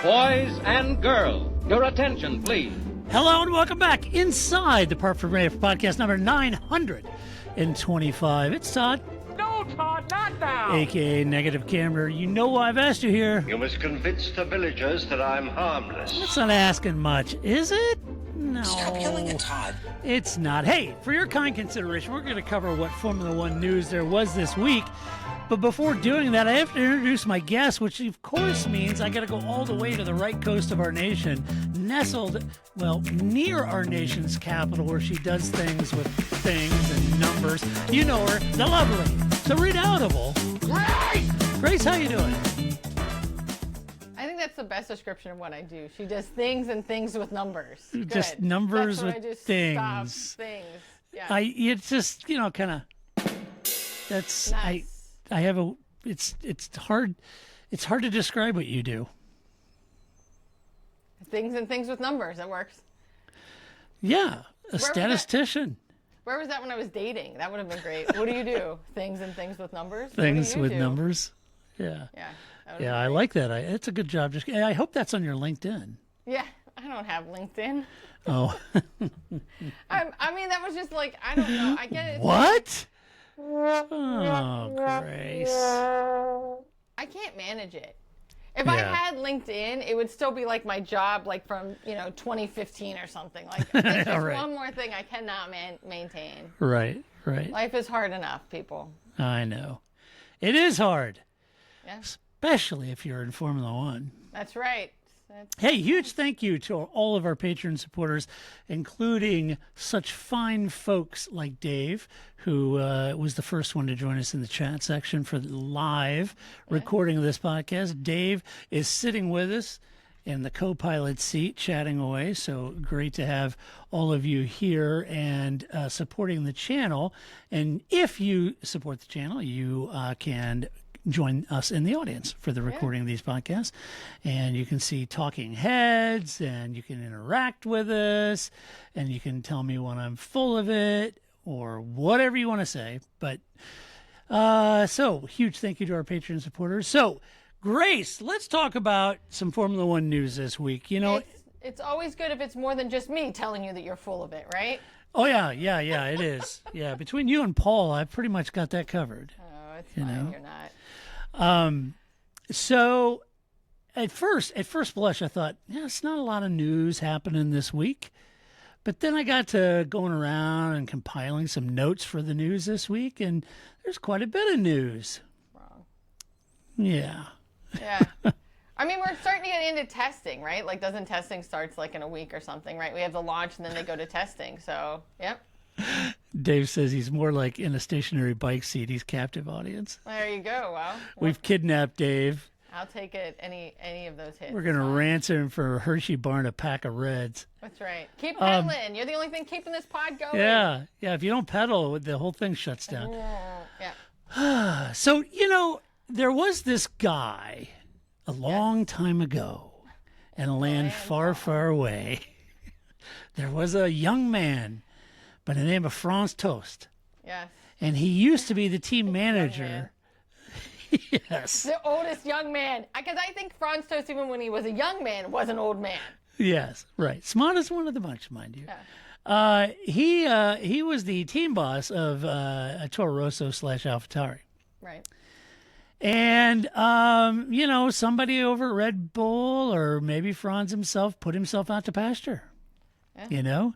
Boys and girls, your attention, please. Hello and welcome back inside the Part for Radio podcast number 925. It's Todd. No, Todd, not now. AKA Negative Camera. You know why I've asked you here. You must convince the villagers that I'm harmless. That's not asking much, is it? No. Stop yelling at Todd. It's not. Hey, for your kind consideration, we're going to cover what Formula One news there was this week. But before doing that, I have to introduce my guest, which of course means I got to go all the way to the right coast of our nation, nestled, well, near our nation's capital, where she does things with things and numbers. You know her, the lovely, the redoubtable Grace. How you doing? I think that's the best description of what I do. She does things and things with numbers. Just Good. numbers That's with I just things. Stop things. Yeah. It's just, kind of, that's, Nice. I have a, it's hard to describe what you do. Things and things with numbers. That works. Yeah, a was that? statistician. Where was that when I was dating? That would have been great. What do you do? Things and things with numbers? Things What do you with do? numbers. Yeah. Yeah. Yeah, I like that. It's a good job. I hope that's on your LinkedIn. Yeah. I don't have LinkedIn. Oh. I mean, that was just like, I don't know. I get it. What? Oh, Grace. I can't manage it. If I had LinkedIn, it would still be like my job, like from 2015 or something. Like it's just Right. one more thing I cannot maintain. Right. Life is hard enough, people. I know. It is hard, Yeah, especially if you're in Formula One. that's right. Hey, huge thank you to all of our Patreon supporters, including such fine folks like Dave, who was the first one to join us in the chat section for the live recording of this podcast. Dave is sitting with us in the co-pilot seat, chatting away. So great to have all of you here and supporting the channel. And if you support the channel, you can join us in the audience for the recording of these podcasts, and you can see talking heads, and you can interact with us, and you can tell me when I'm full of it or whatever you want to say. But so huge thank you to our Patreon supporters. So Grace, let's talk about some Formula One news this week. It's always good if it's more than just me telling you that you're full of it, right? Oh yeah, it is. Yeah, between you and Paul, I've pretty much got that covered. Oh, it's fine. You're not. So at first blush, I thought, it's not a lot of news happening this week. But then I got to going around and compiling some notes for the news this week, and there's quite a bit of news. Wrong. Yeah. Yeah. I mean, we're starting to get into testing, right? Like, doesn't testing starts like in a week or something, right? We have the launch and then they go to testing. So, yep. Dave says he's more like in a stationary bike seat. He's captive audience. There you go. Well, We've kidnapped Dave. I'll take it. Any of those hits. We're going to ransom him for Hershey Barn a pack of Reds. That's right. Keep pedaling. You're the only thing keeping this pod going. Yeah. If you don't pedal, the whole thing shuts down. Yeah. So, there was this guy a long time ago in a land far, far away. There was a young man by the name of Franz Tost. Yes. And he used to be the team manager. Yes. The oldest young man. Because I think Franz Tost, even when he was a young man, was an old man. Yes, right. Smartest one of the bunch, mind you. Yeah. He was the team boss of Toro Rosso / AlphaTauri. Right. And, somebody over at Red Bull or maybe Franz himself put himself out to pasture. Yeah.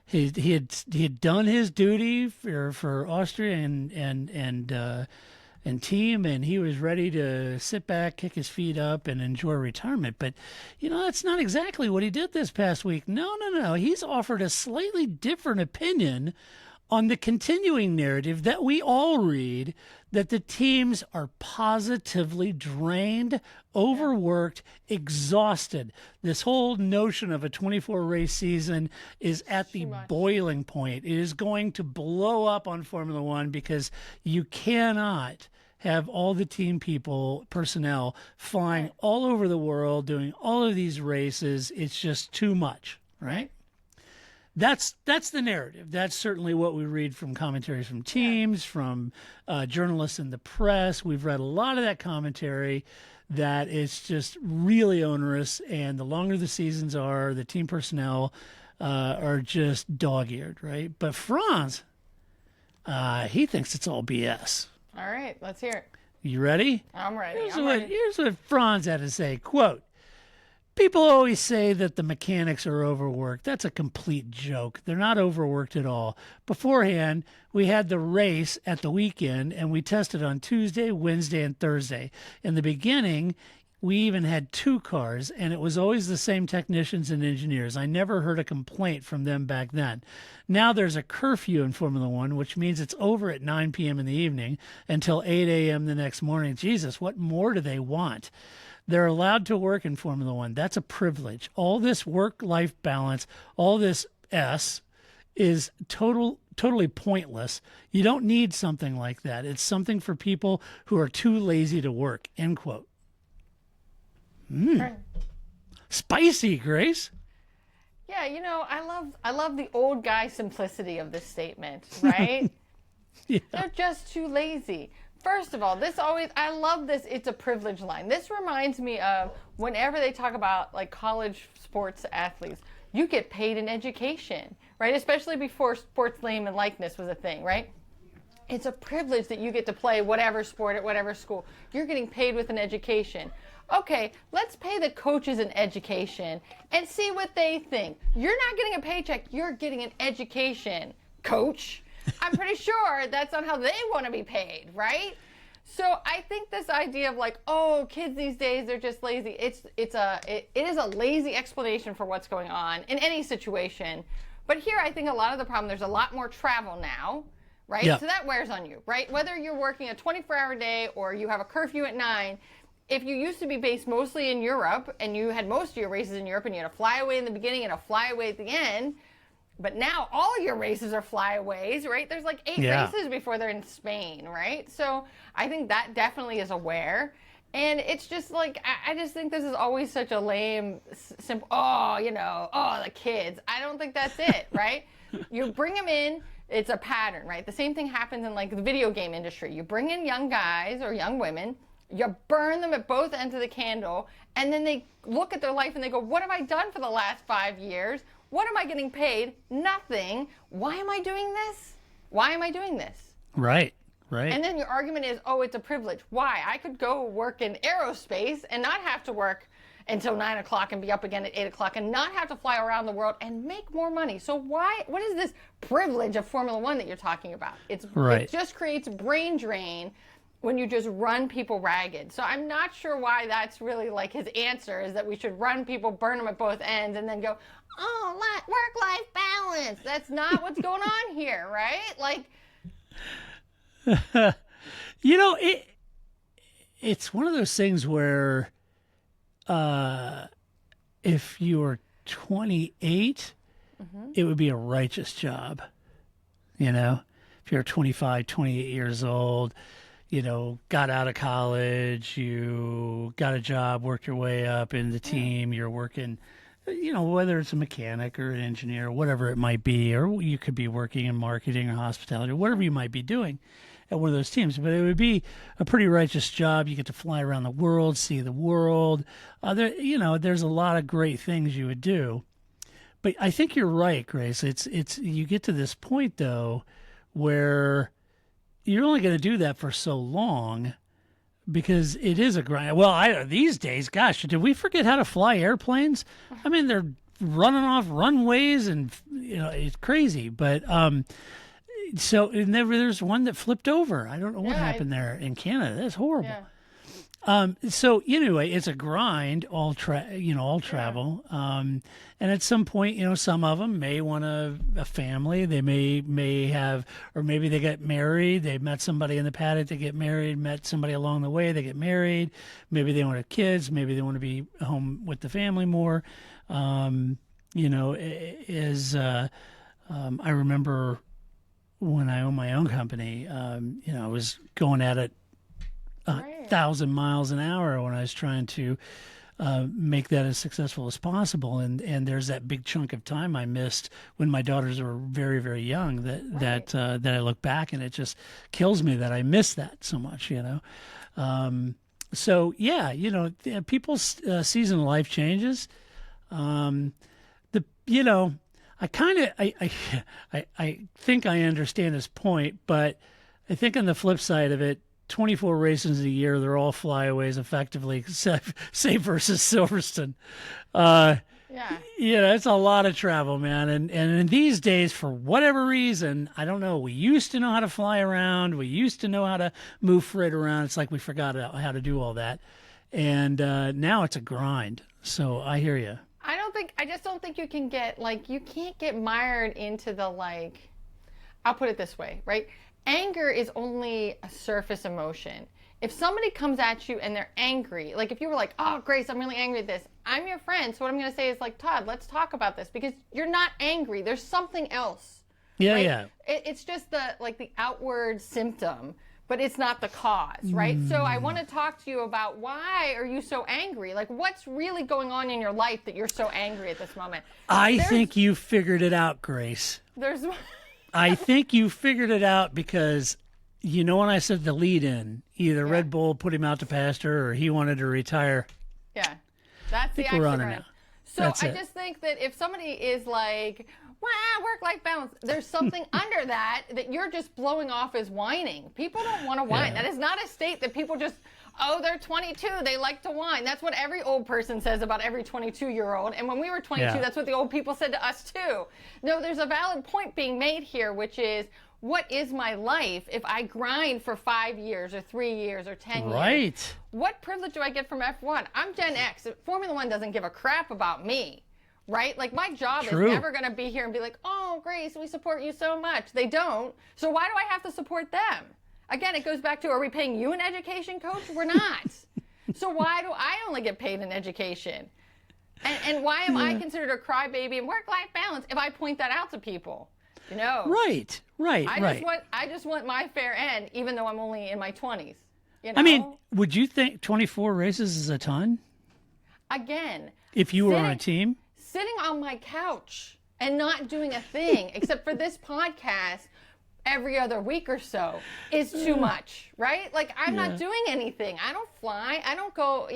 He had done his duty for Austria and team, and he was ready to sit back, kick his feet up, and enjoy retirement. But, that's not exactly what he did this past week. No. He's offered a slightly different opinion on the continuing narrative that we all read, that the teams are positively drained, overworked, exhausted. This whole notion of a 24-race season is at the boiling point. It is going to blow up on Formula One because you cannot have all the team personnel flying all over the world, doing all of these races. It's just too much, right? That's the narrative. That's certainly what we read from commentaries from teams, from journalists in the press. We've read a lot of that commentary that it's just really onerous, and the longer the seasons are, the team personnel are just dog-eared, right? But Franz, he thinks it's all BS. All right, let's hear it. You ready? I'm ready. Here's what Franz had to say. Quote, "People always say that the mechanics are overworked. That's a complete joke. They're not overworked at all. Beforehand, we had the race at the weekend, and we tested on Tuesday, Wednesday, and Thursday. In the beginning, we even had 2 cars, and it was always the same technicians and engineers. I never heard a complaint from them back then. Now there's a curfew in Formula One, which means it's over at 9 p.m. in the evening until 8 a.m. the next morning. Jesus, what more do they want? They're allowed to work in Formula One. That's a privilege. All this work-life balance, all this is totally pointless. You don't need something like that. It's something for people who are too lazy to work," end quote. Spicy, Grace. Yeah, I love the old guy simplicity of this statement, right? Yeah. They're just too lazy. First of all, I love this, it's a privilege line. This reminds me of whenever they talk about like college sports athletes, you get paid in education, right? Especially before sports name and likeness was a thing, right? It's a privilege that you get to play whatever sport at whatever school. You're getting paid with an education. Okay, let's pay the coaches an education and see what they think. You're not getting a paycheck, you're getting an education, coach. I'm pretty sure that's not how they want to be paid, right? So I think this idea of like, oh, kids these days, they're just lazy. It is a lazy explanation for what's going on in any situation. But here I think a lot of the problem, there's a lot more travel now, right? Yeah. So that wears on you, right? Whether you're working a 24-hour day or you have a curfew at 9, if you used to be based mostly in Europe and you had most of your races in Europe and you had a flyaway in the beginning and a flyaway at the end, but now all your races are flyaways, right? There's like 8 races before they're in Spain, right? So I think that definitely is aware. And it's just like, I just think this is always such a lame, simple, the kids. I don't think that's it, right? You bring them in, it's a pattern, right? The same thing happens in like the video game industry. You bring in young guys or young women, you burn them at both ends of the candle, and then they look at their life and they go, what have I done for the last 5 years? What am I getting paid? Nothing. Why am I doing this? Why am I doing this? Right, right. And then your argument is, oh, it's a privilege. Why? I could go work in aerospace and not have to work until 9 o'clock and be up again at 8 o'clock and not have to fly around the world and make more money. So what is this privilege of Formula One that you're talking about? It just creates brain drain when you just run people ragged. So I'm not sure why that's really like his answer, is that we should run people, burn them at both ends, and then go, oh, work-life balance. That's not what's going on here, right? Like, it's one of those things where if you were 28, it would be a righteous job. If you're 25, 28 years old, got out of college, you got a job, worked your way up in the team, you're working, whether it's a mechanic or an engineer, whatever it might be, or you could be working in marketing or hospitality, or whatever you might be doing at one of those teams. But it would be a pretty righteous job. You get to fly around the world, see the world. There's a lot of great things you would do. But I think you're right, Grace. It's you get to this point, though, where you're only going to do that for so long because it is a grind. Well, these days, gosh, did we forget how to fly airplanes? I mean, they're running off runways and, it's crazy. But there's one that flipped over. I don't know what happened there in Canada. That's horrible. yeah. So anyway, it's a grind, all travel. And at some point, some of them may want a family. They may have, or maybe they get married. They met somebody in the paddock. They get married. Met somebody along the way. They get married. Maybe they want to have kids. Maybe they want to be home with the family more. I remember when I owned my own company. I was going at it 1,000 miles an hour when I was trying to make that as successful as possible. And there's that big chunk of time I missed when my daughters were very, very young that I look back and it just kills me that I missed that so much, So yeah, people's season of life changes. I kind of I think I understand his point, but I think on the flip side of it, 24 races a year, they're all flyaways effectively, say versus Silverstone. It's a lot of travel, man. And in these days, for whatever reason, I don't know, we used to know how to fly around. We used to know how to move freight around. It's like we forgot how to do all that. And now it's a grind. So I hear you. I just don't think you can get, you can't get mired into the, I'll put it this way, right? Anger is only a surface emotion. If somebody comes at you and they're angry, if you were like, oh, Grace, I'm really angry at this. I'm your friend. So what I'm going to say is Todd, let's talk about this because you're not angry. There's something else. Yeah, right? yeah. It's just the outward symptom, but it's not the cause, right? So I want to talk to you about why are you so angry? What's really going on in your life that you're so angry at this moment? I think you figured it out, Grace. I think you figured it out because, when I said the lead in, either Red Bull put him out to pasture or he wanted to retire. Yeah, that's the we're on it now. So I just think that if somebody is work-life balance, there's something under that you're just blowing off as whining. People don't want to whine. Yeah. That is not a state that people just, they're 22, they like to whine. That's what every old person says about every 22-year-old. And when we were 22, that's what the old people said to us too. No, there's a valid point being made here, which is, what is my life if I grind for 5 years or 3 years or 10 years? Right. What privilege do I get from F1? I'm Gen X. Formula One doesn't give a crap about me, right? My job is never going to be here and be like, oh, Grace, we support you so much. They don't. So why do I have to support them? Again, it goes back to, are we paying you an education coach? We're not. So why do I only get paid in education? And why am I considered a crybaby in work-life balance if I point that out to people? Right. I just want my fair end, even though I'm only in my 20s. I mean, would you think 24 races is a ton? Again, if you were on a team? Sitting on my couch and not doing a thing, except for this podcast every other week or so, is too much, right? I'm not doing anything. I don't fly. I don't go,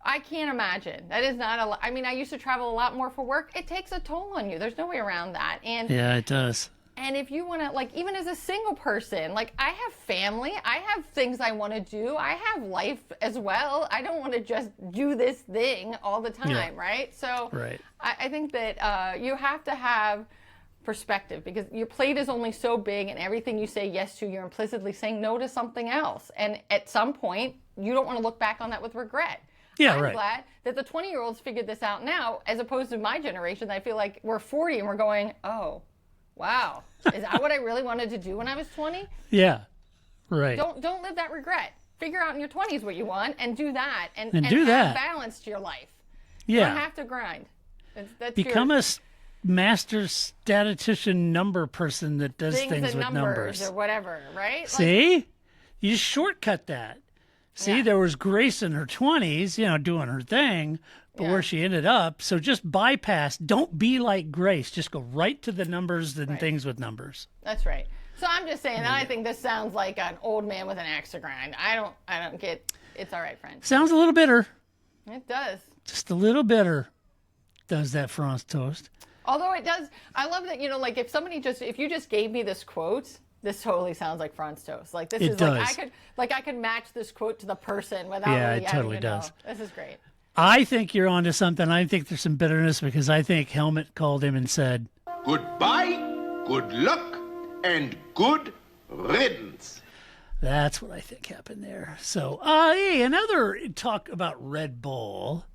I can't imagine. That is not a. I mean, I used to travel a lot more for work. It takes a toll on you. There's no way around that. And yeah, it does. And if you want to, even as a single person, I have family. I have things I want to do. I have life as well. I don't want to just do this thing all the time, right? So I think that you have to have perspective because your plate is only so big and everything you say yes to, you're implicitly saying no to something else. And at some point, you don't want to look back on that with regret. Yeah, I'm glad that the 20-year-olds figured this out now, as opposed to my generation. I feel like we're 40 and we're going, oh, wow, is that what I really wanted to do when I was 20? Yeah, right. Don't live that regret. Figure out in your 20s what you want and do that, and do have that. balance to your life. Yeah, you don't have to grind. Become a master statistician number person that does things with numbers or whatever, right? See, you just shortcut that. See, there was Grace in her 20s, doing her thing, but where she ended up. So just bypass. Don't be like Grace. Just go right to the numbers and things with numbers. That's right. So I'm just saying, I think this sounds like an old man with an axe to grind. I don't get. It's all right, friend. Sounds a little bitter. It does. Just a little bitter. Does that Franz Tost? Although it does. I love that. If you just gave me this quote. This totally sounds like Franz Tost. I could match this quote to the person without. Yeah, really it totally does. This is great. I think you're onto something. I think there's some bitterness because I think Helmut called him and said, "Goodbye, good luck, and good riddance." That's what I think happened there. So, hey, another talk about Red Bull.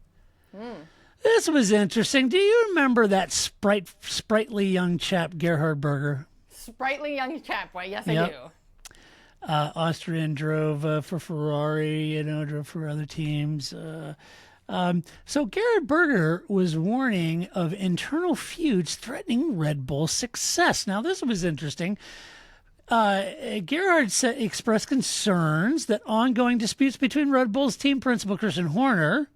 This was interesting. Do you remember that sprightly young chap, Gerhard Berger? Sprightly young chap. Why, yes, I do. Austrian, drove for Ferrari, drove for other teams. So Gerhard Berger was warning of internal feuds threatening Red Bull's success. Now, this was interesting. Gerhard expressed concerns that ongoing disputes between Red Bull's team principal, Christian Horner,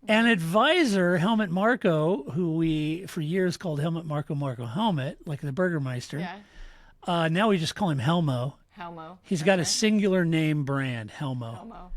and advisor Helmut Marko, who we for years called Helmut Marko Helmut, like the Burgermeister. Yeah. Now we just call him Helmo. Helmo. He's got a singular name brand, Helmo.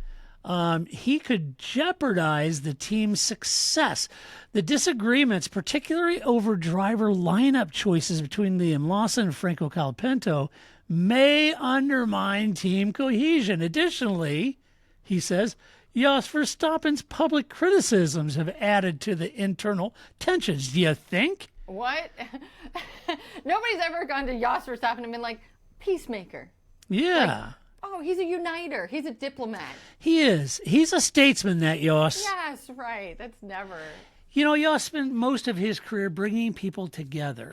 he could jeopardize the team's success. The disagreements, particularly over driver lineup choices between Liam Lawson and Franco Colapinto, may undermine team cohesion. Additionally, he says, Jos Verstappen's public criticisms have added to the internal tensions. Do you think? What? Nobody's ever gone to Jos Verstappen and been like, peacemaker. Yeah. Oh, he's a uniter. He's a diplomat. He is. He's a statesman, that Jos. Yes, right. That's never. You know, Jos spent most of his career bringing people together.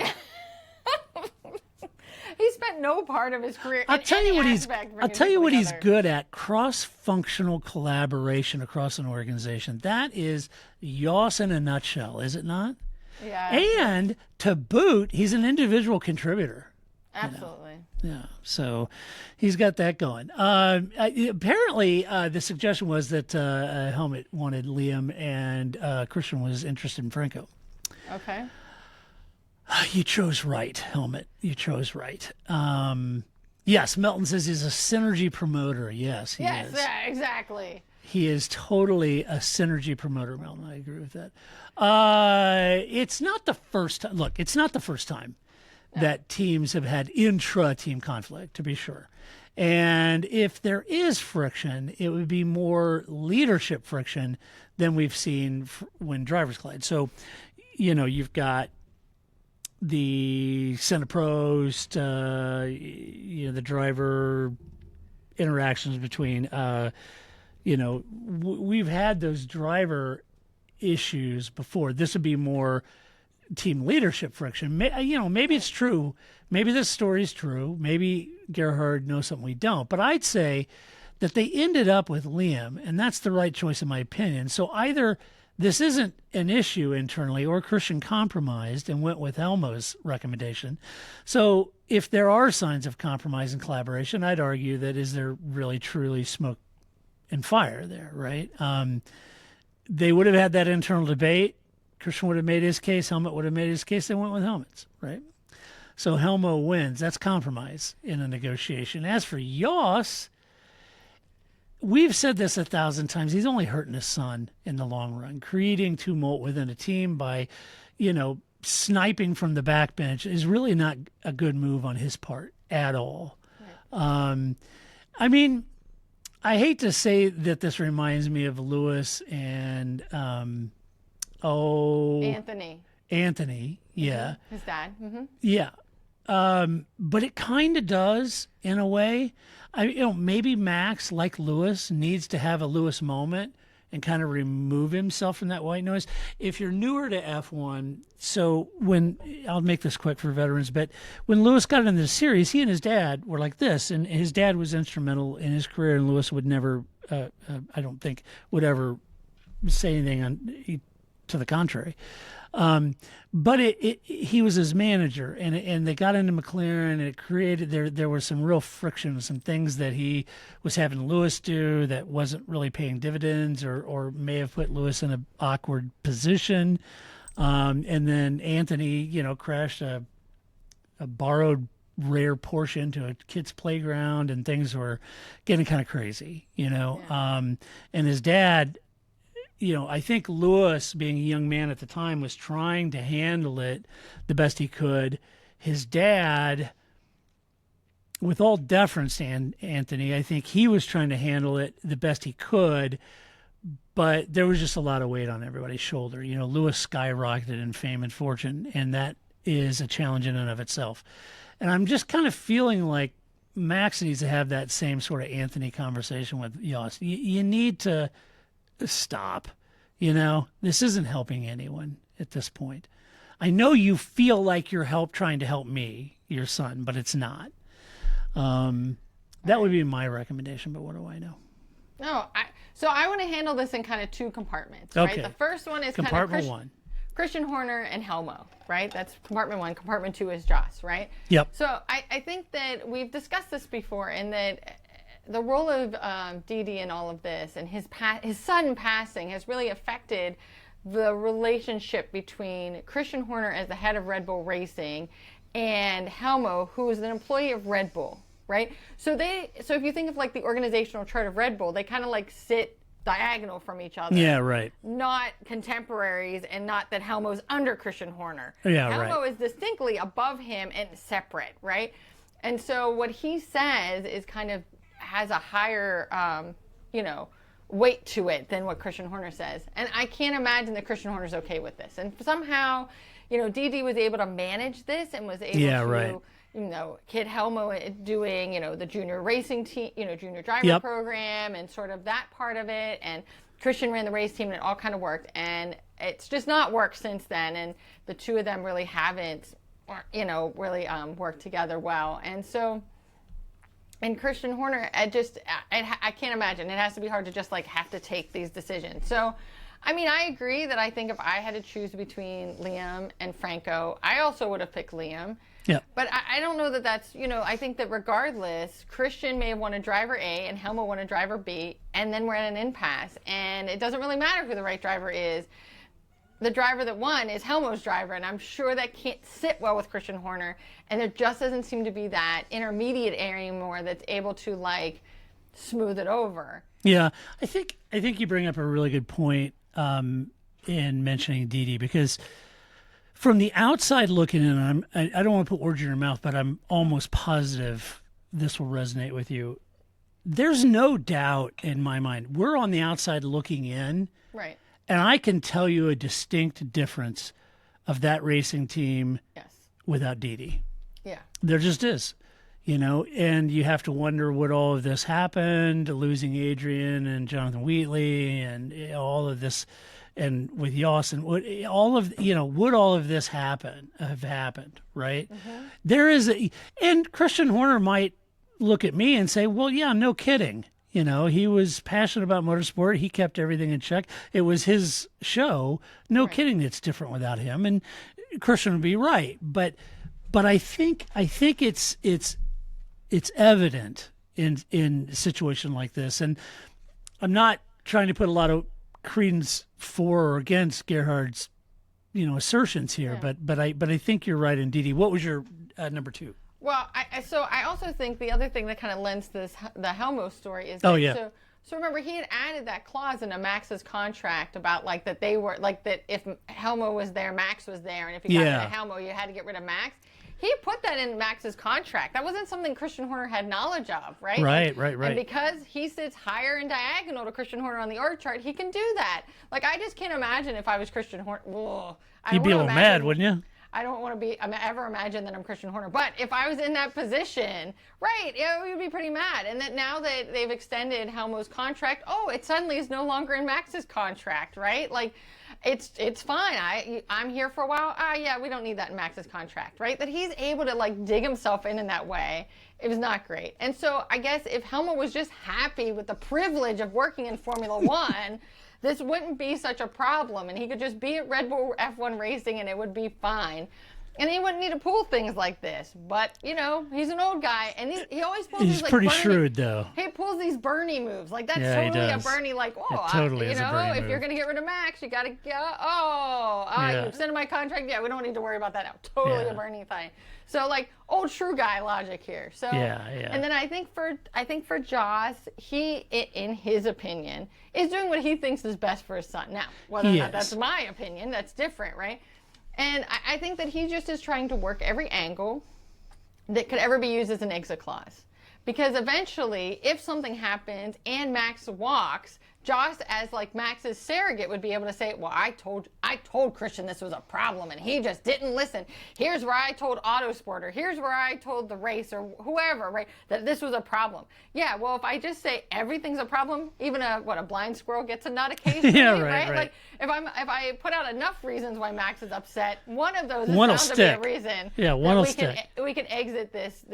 He spent no part of his career. I'll tell you what he's together. good at: cross-functional collaboration across an organization. That is Jos in a nutshell, is it not? Yeah. And to boot, he's an individual contributor. Absolutely. Yeah, so he's got that going. Apparently, the suggestion was that Helmut wanted Liam and Christian was interested in Franco. Okay. You chose right, Helmut. You chose right. Yes, Melton says he's a synergy promoter. Yes, he is. Yeah, exactly. He is totally a synergy promoter, Melton. I agree with that. It's not the first time. Look, it's not the first time that teams have had intra-team conflict, to be sure. And if there is friction, it would be more leadership friction than we've seen when drivers collide. So, you know, you've got the Senna Prost, the driver interactions between, we've had those driver issues before. This would be more team leadership friction. Maybe it's true. Maybe this story is true. Maybe Gerhard knows something we don't. But I'd say that they ended up with Liam, and that's the right choice in my opinion. So either this isn't an issue internally or Christian compromised and went with Helmo's recommendation. So if there are signs of compromise and collaboration, I'd argue that is there really truly smoke and fire there, right? They would have had that internal debate. Christian would have made his case. Helmut would have made his case. They went with helmets, right? So Helmo wins. That's compromise in a negotiation. As for Jos, we've said this 1,000 times. He's only hurting his son in the long run. Creating tumult within a team by, sniping from the backbench is really not a good move on his part at all. Right. I hate to say that this reminds me of Lewis and Anthony, yeah. His dad. Mm-hmm. Yeah. But it kind of does in a way. Maybe Max, like Lewis, needs to have a Lewis moment and kind of remove himself from that white noise. If you're newer to F1, so I'll make this quick for veterans, but when Lewis got into the series, he and his dad were like this, and his dad was instrumental in his career, and Lewis would never, I don't think, would ever say anything to the contrary. But he was his manager, and they got into McLaren, and it created there was some real friction, some things that he was having Lewis do that wasn't really paying dividends, or may have put Lewis in an awkward position. And then Anthony, crashed a borrowed rare Porsche into a kid's playground, and things were getting kind of crazy, Yeah. And his dad. I think Lewis, being a young man at the time, was trying to handle it the best he could. His dad, with all deference to Anthony, I think he was trying to handle it the best he could, but there was just a lot of weight on everybody's shoulder. Lewis skyrocketed in fame and fortune, and that is a challenge in and of itself. And I'm just kind of feeling like Max needs to have that same sort of Anthony conversation with Jos. You need to stop. This isn't helping anyone at this point. I know you feel like you're trying to help me, your son, but it's not. That would be my recommendation, but what do I know? No, so I want to handle this in kind of two compartments, okay. Right? The first one is compartment one. Christian Horner and Helmo, right? That's compartment one. Compartment two is Jos, right? Yep. So I think that we've discussed this before, and that the role of Didi in all of this, and his son passing, has really affected the relationship between Christian Horner as the head of Red Bull Racing and Helmo, who is an employee of Red Bull, right? So if you think of like the organizational chart of Red Bull, they kind of like sit diagonal from each other. Yeah, right. Not contemporaries, and not that Helmo's under Christian Horner. Yeah, Helmo right. is distinctly above him and separate, right? And so what he says is kind of has a higher, weight to it than what Christian Horner says. And I can't imagine that Christian Horner's okay with this. And somehow, Didi was able to manage this and was able to, right. Kid Helmo doing, the junior racing team, junior driver program and sort of that part of it. And Christian ran the race team, and it all kind of worked. And it's just not worked since then. And the two of them really haven't, worked together well. And so, and Christian Horner, I can't imagine. It has to be hard to just like have to take these decisions. So, I mean, I agree that I think if I had to choose between Liam and Franco, I also would have picked Liam. Yeah. But I don't know that that's, I think that regardless, Christian may have won a driver A and Helmo won a driver B, and then we're at an impasse. And it doesn't really matter who the right driver is. The driver that won is Helmo's driver, and I'm sure that can't sit well with Christian Horner. And there just doesn't seem to be that intermediate area anymore that's able to, like, smooth it over. Yeah, I think you bring up a really good point in mentioning Didi, because from the outside looking in, I don't want to put words in your mouth, but I'm almost positive this will resonate with you. There's no doubt in my mind. We're on the outside looking in. Right. And I can tell you a distinct difference of that racing team without Didi. Yeah. There just is, and you have to wonder what all of this happened, losing Adrian and Jonathan Wheatley and all of this, and with Yoss and would all of this have happened, right? Mm-hmm. There is and Christian Horner might look at me and say, well, yeah, no kidding. He was passionate about motorsport. He kept everything in check. It was his show. No kidding, it's different without him. And Christian would be right. But I think it's evident in a situation like this. And I'm not trying to put a lot of credence for or against Gerhard's assertions here. Yeah. But I think you're right, Didi. What was your number two? Well, I also think the other thing that kind of lends to the Helmo story is that, so remember, he had added that clause into Max's contract about like that they were like that if Helmo was there, Max was there, and if you got rid of Helmo, you had to get rid of Max. He put that in Max's contract. That wasn't something Christian Horner had knowledge of, right? Right. And because he sits higher and diagonal to Christian Horner on the org chart, he can do that. Like, I just can't imagine if I was Christian Horner. You'd be a little mad, wouldn't you? I don't want to ever imagine that I'm Christian Horner. But if I was in that position, right, we would be pretty mad. And that now that they've extended Helmo's contract, it suddenly is no longer in Max's contract, right? Like, it's fine. I'm here for a while. We don't need that in Max's contract, right? That he's able to like dig himself in that way. It was not great. And so I guess if Helmo was just happy with the privilege of working in Formula One, this wouldn't be such a problem, and he could just be at Red Bull F1 Racing and it would be fine. And he wouldn't need to pull things like this. But, he's an old guy, and he always pulls these, like, pretty Bernie, shrewd, though. He pulls these Bernie moves. Like, that's Yeah, totally a Bernie, like, totally is a Bernie if move. you're going to get rid of Max, you got to you extended my contract? Yeah, we don't need to worry about that now. Totally a Bernie thing. So, like, old true guy logic here. So, and then I think for Joss, he, in his opinion, is doing what he thinks is best for his son. Now, whether or not that's my opinion, that's different, right? And I think that he just is trying to work every angle that could ever be used as an exit clause. Because eventually, if something happens and Max walks, Joss, as like Max's surrogate, would be able to say, well, I told Christian this was a problem and he just didn't listen. Here's where I told Autosport, or here's where I told the race, or whoever, right, that this was a problem. Yeah, well, if I just say everything's a problem, even a blind squirrel gets a nut occasionally, right? Like if I put out enough reasons why Max is upset, one of those is bound to be a reason. Yeah, one will stick. We can exit this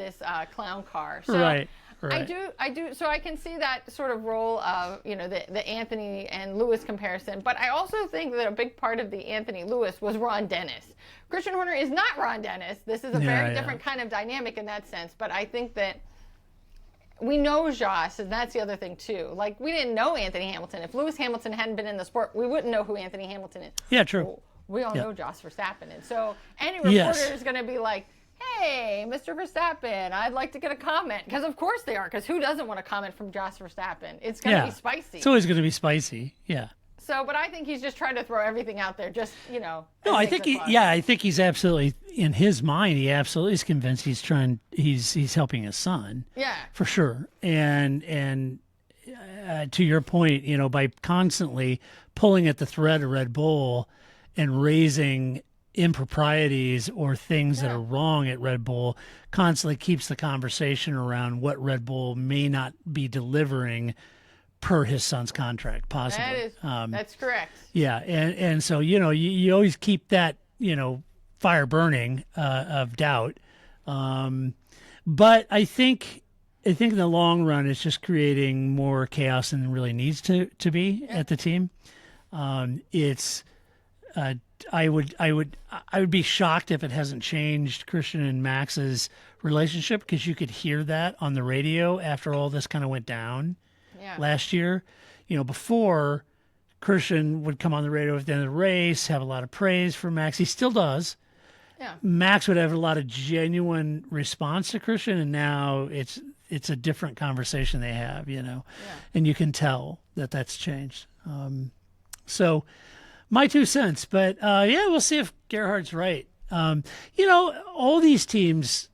clown car. So, right. I do. So I can see that sort of role of, the Anthony and Lewis comparison. But I also think that a big part of the Anthony Lewis was Ron Dennis. Christian Horner is not Ron Dennis. This is a very different kind of dynamic in that sense. But I think that we know Joss, and that's the other thing too. Like, we didn't know Anthony Hamilton. If Lewis Hamilton hadn't been in the sport, we wouldn't know who Anthony Hamilton is. Yeah, true. We all know Joss Verstappen. And so any reporter is going to be like, hey, Mr. Verstappen, I'd like to get a comment. Because of course they are, because who doesn't want a comment from Jos Verstappen? It's going to be spicy. It's always going to be spicy, yeah. So, but I think he's just trying to throw everything out there, just, No, I think I think he's absolutely, in his mind, he absolutely is convinced he's helping his son. Yeah. For sure. And to your point, by constantly pulling at the thread of Red Bull and raising improprieties or things that are wrong at Red Bull, constantly keeps the conversation around what Red Bull may not be delivering per his son's contract, possibly. That's correct. Yeah, and so you always keep that fire burning of doubt, but I think in the long run it's just creating more chaos than it really needs to be at the team. I would be shocked if it hasn't changed Christian and Max's relationship, because you could hear that on the radio after all this kind of went down. Last year, before, Christian would come on the radio at the end of the race, have a lot of praise for Max. He still does. Yeah. Max would have a lot of genuine response to Christian, and now it's a different conversation they have, and you can tell that that's changed. So my 2 cents, but we'll see if Gerhardt's right. All these teams.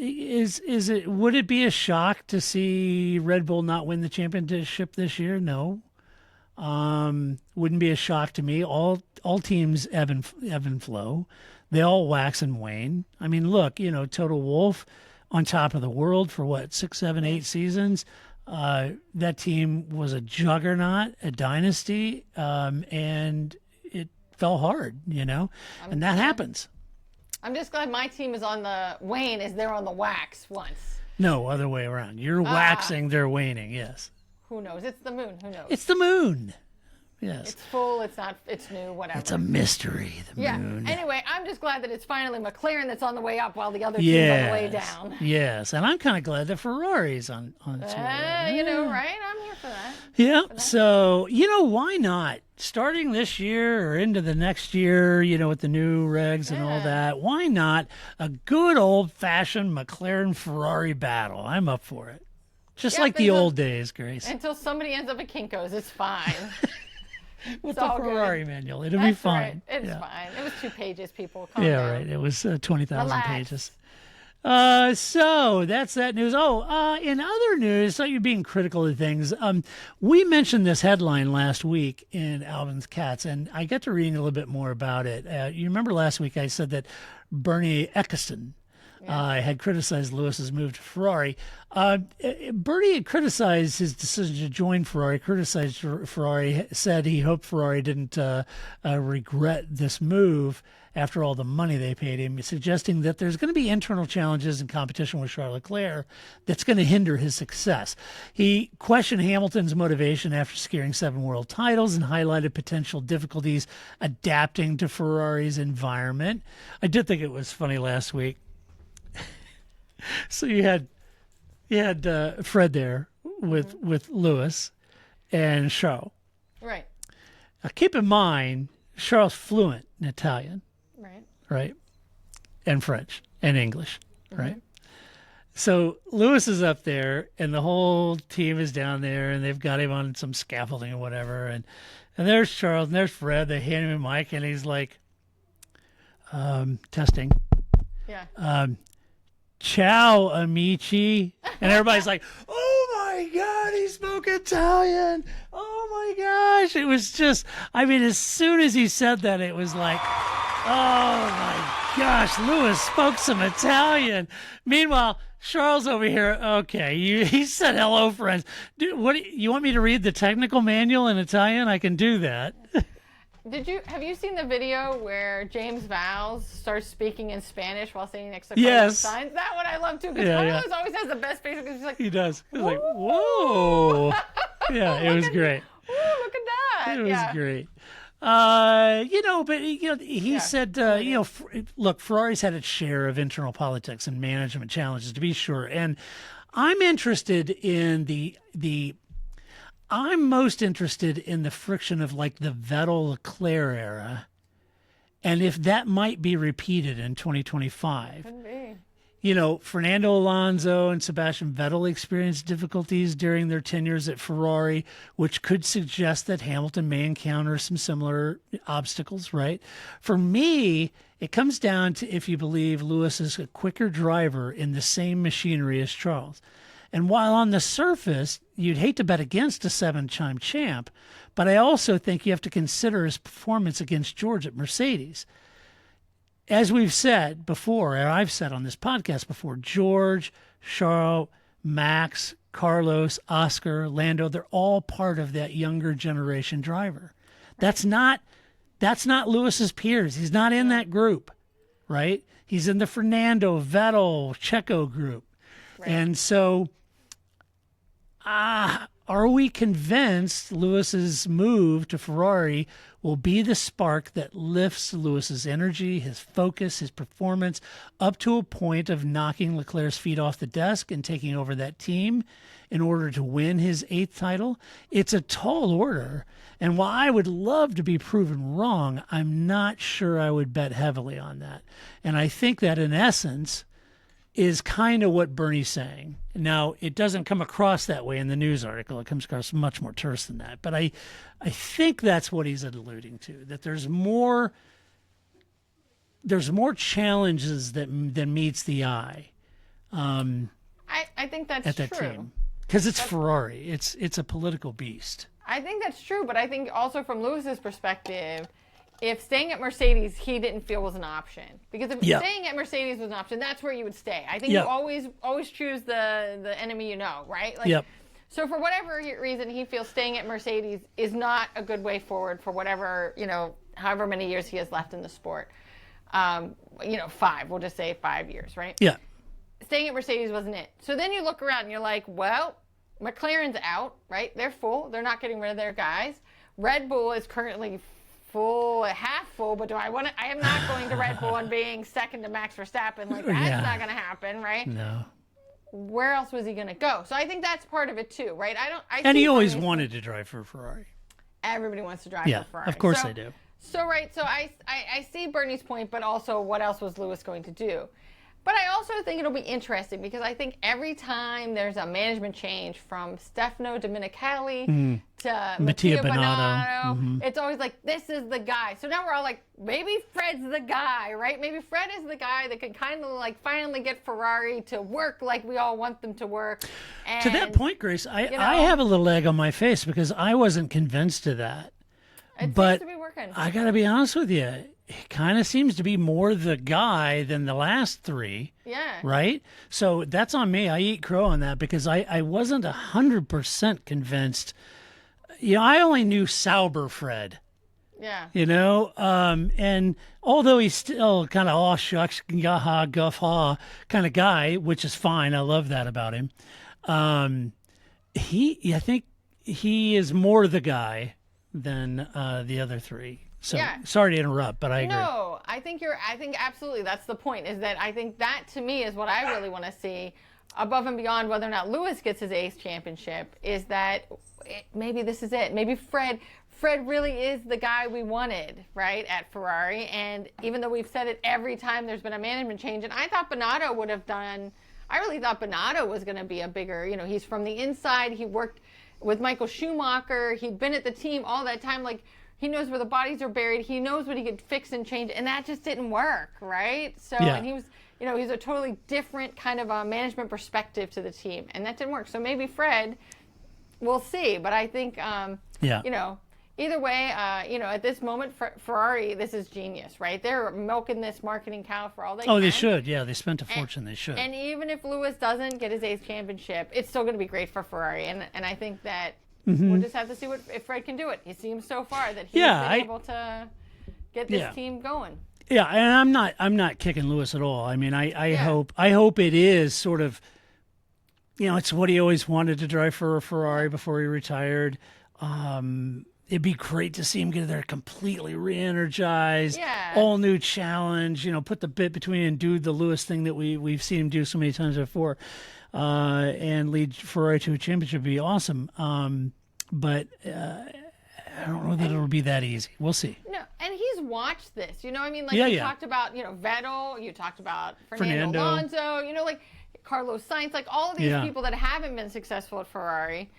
Would it be a shock to see Red Bull not win the championship this year? No. Wouldn't be a shock to me. All teams ebb and flow. They all wax and wane. I mean, look, Toto Wolff on top of the world for 6, 7, 8 seasons. That team was a juggernaut, a dynasty, and it fell hard, and that happens. I'm just glad my team is on the wane as they're on the wax once. No, other way around. You're waxing, they're waning, yes. Who knows? It's the moon. Who knows? It's the moon. Yes. It's full, it's not, it's new, whatever. It's a mystery, the moon. Anyway, I'm just glad that it's finally McLaren that's on the way up while the other team's on the way down. Yes, and I'm kind of glad that Ferrari's on its way down. Right? I'm here for that. Yeah, so, why not? Starting this year or into the next year, with the new regs and all that, why not a good old-fashioned McLaren-Ferrari battle? I'm up for it. Just like the old days, Grace. Until somebody ends up at Kinko's, it's fine. With the Ferrari manual. It'll be fine. Right. It's fine. It was 2 pages, people. Calm down. Right. It was 20,000 pages. So that's that news. In other news, so you're being critical of things. We mentioned this headline last week in Alvin's Cats, and I got to reading a little bit more about it. You remember last week I said that Bernie Eccleston had criticized Lewis's move to Ferrari. Bernie had criticized his decision to join Ferrari, criticized Ferrari, said he hoped Ferrari didn't regret this move after all the money they paid him, suggesting that there's going to be internal challenges in competition with Charles Leclerc that's going to hinder his success. He questioned Hamilton's motivation after securing 7 world titles and highlighted potential difficulties adapting to Ferrari's environment. I did think it was funny last week. So you had Fred there with Lewis and Charles. Right. Now keep in mind, Charles fluent in Italian. Right. And French and English. Right. So Lewis is up there and the whole team is down there and they've got him on some scaffolding or whatever. And there's Charles and there's Fred. They hand him a mic and he's like, testing. Yeah. Ciao, amici. And everybody's like, oh my God, he spoke Italian. Oh my gosh. It was just, as soon as he said that, it was like, oh my gosh, Lewis spoke some Italian. Meanwhile, Charles over here, okay, he said hello, friends. Dude, you want me to read the technical manual in Italian? I can do that. Have you seen the video where James Vowles starts speaking in Spanish while sitting next to Yes. Carlos Sainz? That one I love too, because Carlos always has the best face because he's like, he does. He's like, whoa. Yeah, it was great. Ooh, look at that. It was great. He said, look, Ferrari's had its share of internal politics and management challenges, to be sure. And I'm interested in I'm most interested in the friction of like the Vettel-Leclerc era and if that might be repeated in 2025. Could be. You know, Fernando Alonso and Sebastian Vettel experienced difficulties during their tenures at Ferrari, which could suggest that Hamilton may encounter some similar obstacles, right? For me, it comes down to if you believe Lewis is a quicker driver in the same machinery as Charles. And while on the surface, you'd hate to bet against a 7-time champ, but I also think you have to consider his performance against George at Mercedes. As we've said before, or I've said on this podcast before, George, Charles, Max, Carlos, Oscar, Lando, they're all part of that younger generation driver. That's not Lewis's peers. He's not in that group, right? He's in the Fernando, Vettel, Checo group. Right. And so are we convinced Lewis's move to Ferrari will be the spark that lifts Lewis's energy, his focus, his performance up to a point of knocking Leclerc's feet off the desk and taking over that team in order to win his 8th title? It's a tall order. And while I would love to be proven wrong, I'm not sure I would bet heavily on that. And I think that in essence is kind of what Bernie's saying. Now, it doesn't come across that way in the news article. It comes across much more terse than that. But I think that's what he's alluding to, that there's more challenges than meets the eye. I think that's at that true. Team. Because it's Ferrari. It's a political beast. I think that's true, but I think also from Lewis's perspective, if staying at Mercedes he didn't feel was an option. Because if staying at Mercedes was an option, that's where you would stay. I think you always choose the enemy you know, right? Like, so for whatever reason he feels staying at Mercedes is not a good way forward for whatever, however many years he has left in the sport. 5, we'll just say 5 years, right? Yeah. Staying at Mercedes wasn't it. So then you look around and you're like, well, McLaren's out, right? They're full. They're not getting rid of their guys. Red Bull is currently full, half full, but I am not going to Red Bull and being second to Max Verstappen. Like, that's not going to happen, right? No. Where else was he going to go? So I think that's part of it too, right? And he always wanted to drive for Ferrari. Everybody wants to drive for Ferrari. Of course they do. So I see Bernie's point, but also what else was Lewis going to do? But I also think it'll be interesting because I think every time there's a management change from Stefano Domenicali to Mattia Binotto, it's always like, this is the guy. So now we're all like, maybe Fred's the guy, right? Maybe Fred is the guy that can kind of like finally get Ferrari to work like we all want them to work. And, to that point, Grace, I have a little egg on my face because I wasn't convinced of that. It but seems to be working. I got to be honest with you. He kind of seems to be more the guy than the last 3. Yeah. Right? So that's on me. I eat crow on that because I wasn't 100% convinced. I only knew Sauber Fred. Yeah. And although he's still kind of shucks, gaha, guff, ha kind of guy, which is fine. I love that about him. I think he is more the guy than the other 3. So sorry to interrupt, but I agree. No, I think absolutely that's the point, is that I think that to me is what I really want to see above and beyond whether or not Lewis gets his 8th championship, is that maybe this is it. Maybe Fred really is the guy we wanted, right, at Ferrari. And even though we've said it every time there's been a management change, and I thought Binotto would have done, I really thought Binotto was going to be a bigger, he's from the inside. He worked with Michael Schumacher. He'd been at the team all that time. Like, he knows where the bodies are buried. He knows what he could fix and change, and that just didn't work, right? So, and he was, he's a totally different kind of a management perspective to the team, and that didn't work. So maybe Fred, we'll see. But I think, either way, at this moment, Ferrari, this is genius, right? They're milking this marketing cow for all they can. Oh, they should. Yeah, they spent a fortune. They should. And even if Lewis doesn't get his 8th championship, it's still going to be great for Ferrari, and I think that. We'll just have to see if Fred can do it. He seems so far that he's been able to get this team going. Yeah, and I'm not kicking Lewis at all. I mean, I hope it is sort of, it's what he always wanted to drive for a Ferrari before he retired. It'd be great to see him get there completely re-energized, all new challenge. Put the bit between and do the Lewis thing that we've seen him do so many times before, and lead Ferrari to a championship would be awesome. But I don't know that it'll be that easy. We'll see. No, And he's watched this, you know what I mean? Like, you talked about, Vettel, you talked about Fernando Alonso, like Carlos Sainz, like all of these people that haven't been successful at Ferrari.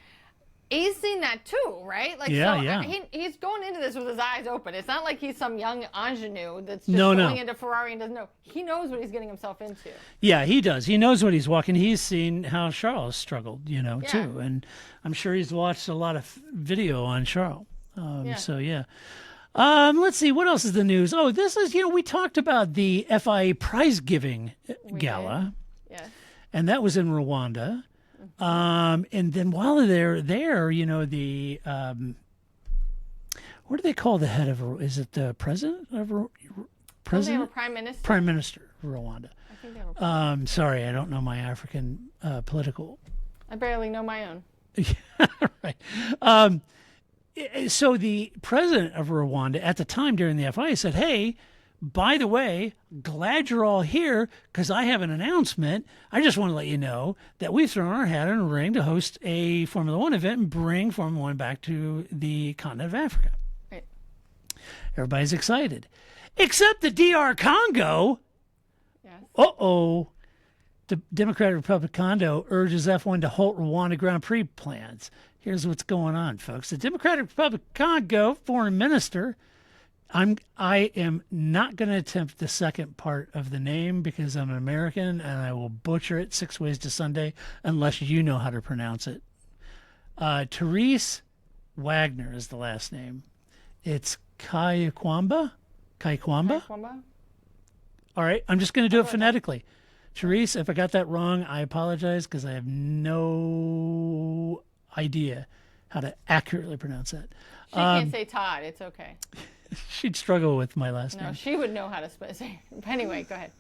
He's seen that too, right? Like, he's going into this with his eyes open. It's not like he's some young ingenue that's just going into Ferrari and doesn't know. He knows what he's getting himself into. Yeah, he does. He knows what he's walking. He's seen how Charles struggled, too. And I'm sure he's watched a lot of video on Charles. So, yeah. Let's see. What else is the news? Oh, this is, we talked about the FIA prize-giving gala. Yes. And that was in Rwanda. And then while they're there, the what do they call the head of? Is it the president of President? They have a prime minister. Prime minister of Rwanda. I think they have a sorry, I don't know my African political. I barely know my own. Right. So the president of Rwanda at the time during the FIA said, "Hey, by the way, glad you're all here because I have an announcement. I just want to let you know that we've thrown our hat in the ring to host a Formula One event and bring Formula One back to the continent of Africa." Right. Everybody's excited. Except the DR Congo. Yes. The Democratic Republic of Congo urges F1 to halt Rwanda Grand Prix plans. Here's what's going on, folks. The Democratic Republic of Congo foreign minister... I am not going to attempt the second part of the name because I'm an American and I will butcher it 6 ways to Sunday unless you know how to pronounce it. Therese Wagner is the last name. It's Kaykwamba? All right, I'm just going to do it phonetically. Therese, if I got that wrong, I apologize because I have no idea how to accurately pronounce that. She can't say Todd. It's okay. She'd struggle with my last name. No, she would know how to say it. Anyway, go ahead.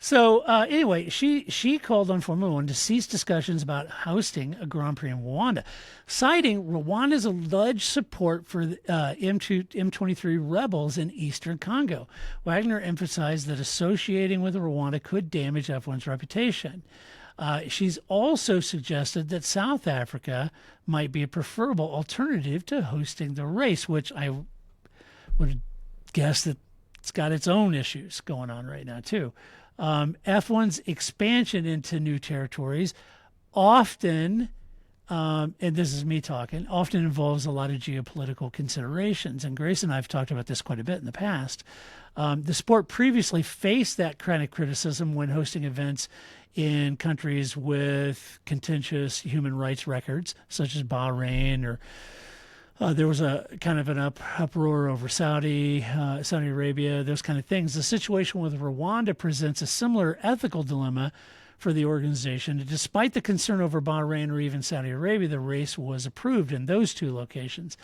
Anyway, she called on Formula One to cease discussions about hosting a Grand Prix in Rwanda, citing Rwanda's alleged support for M23 rebels in eastern Congo. Wagner emphasized that associating with Rwanda could damage F1's reputation. She's also suggested that South Africa might be a preferable alternative to hosting the race, which I would guess that it's got its own issues going on right now, too. F1's expansion into new territories often, and this is me talking, often involves a lot of geopolitical considerations. And Grace and I have talked about this quite a bit in the past. The sport previously faced that kind of criticism when hosting events in countries with contentious human rights records, such as Bahrain, or there was a kind of an uproar over Saudi Arabia, those kind of things. The situation with Rwanda presents a similar ethical dilemma for the organization. Despite the concern over Bahrain or even Saudi Arabia, the race was approved in those two locations.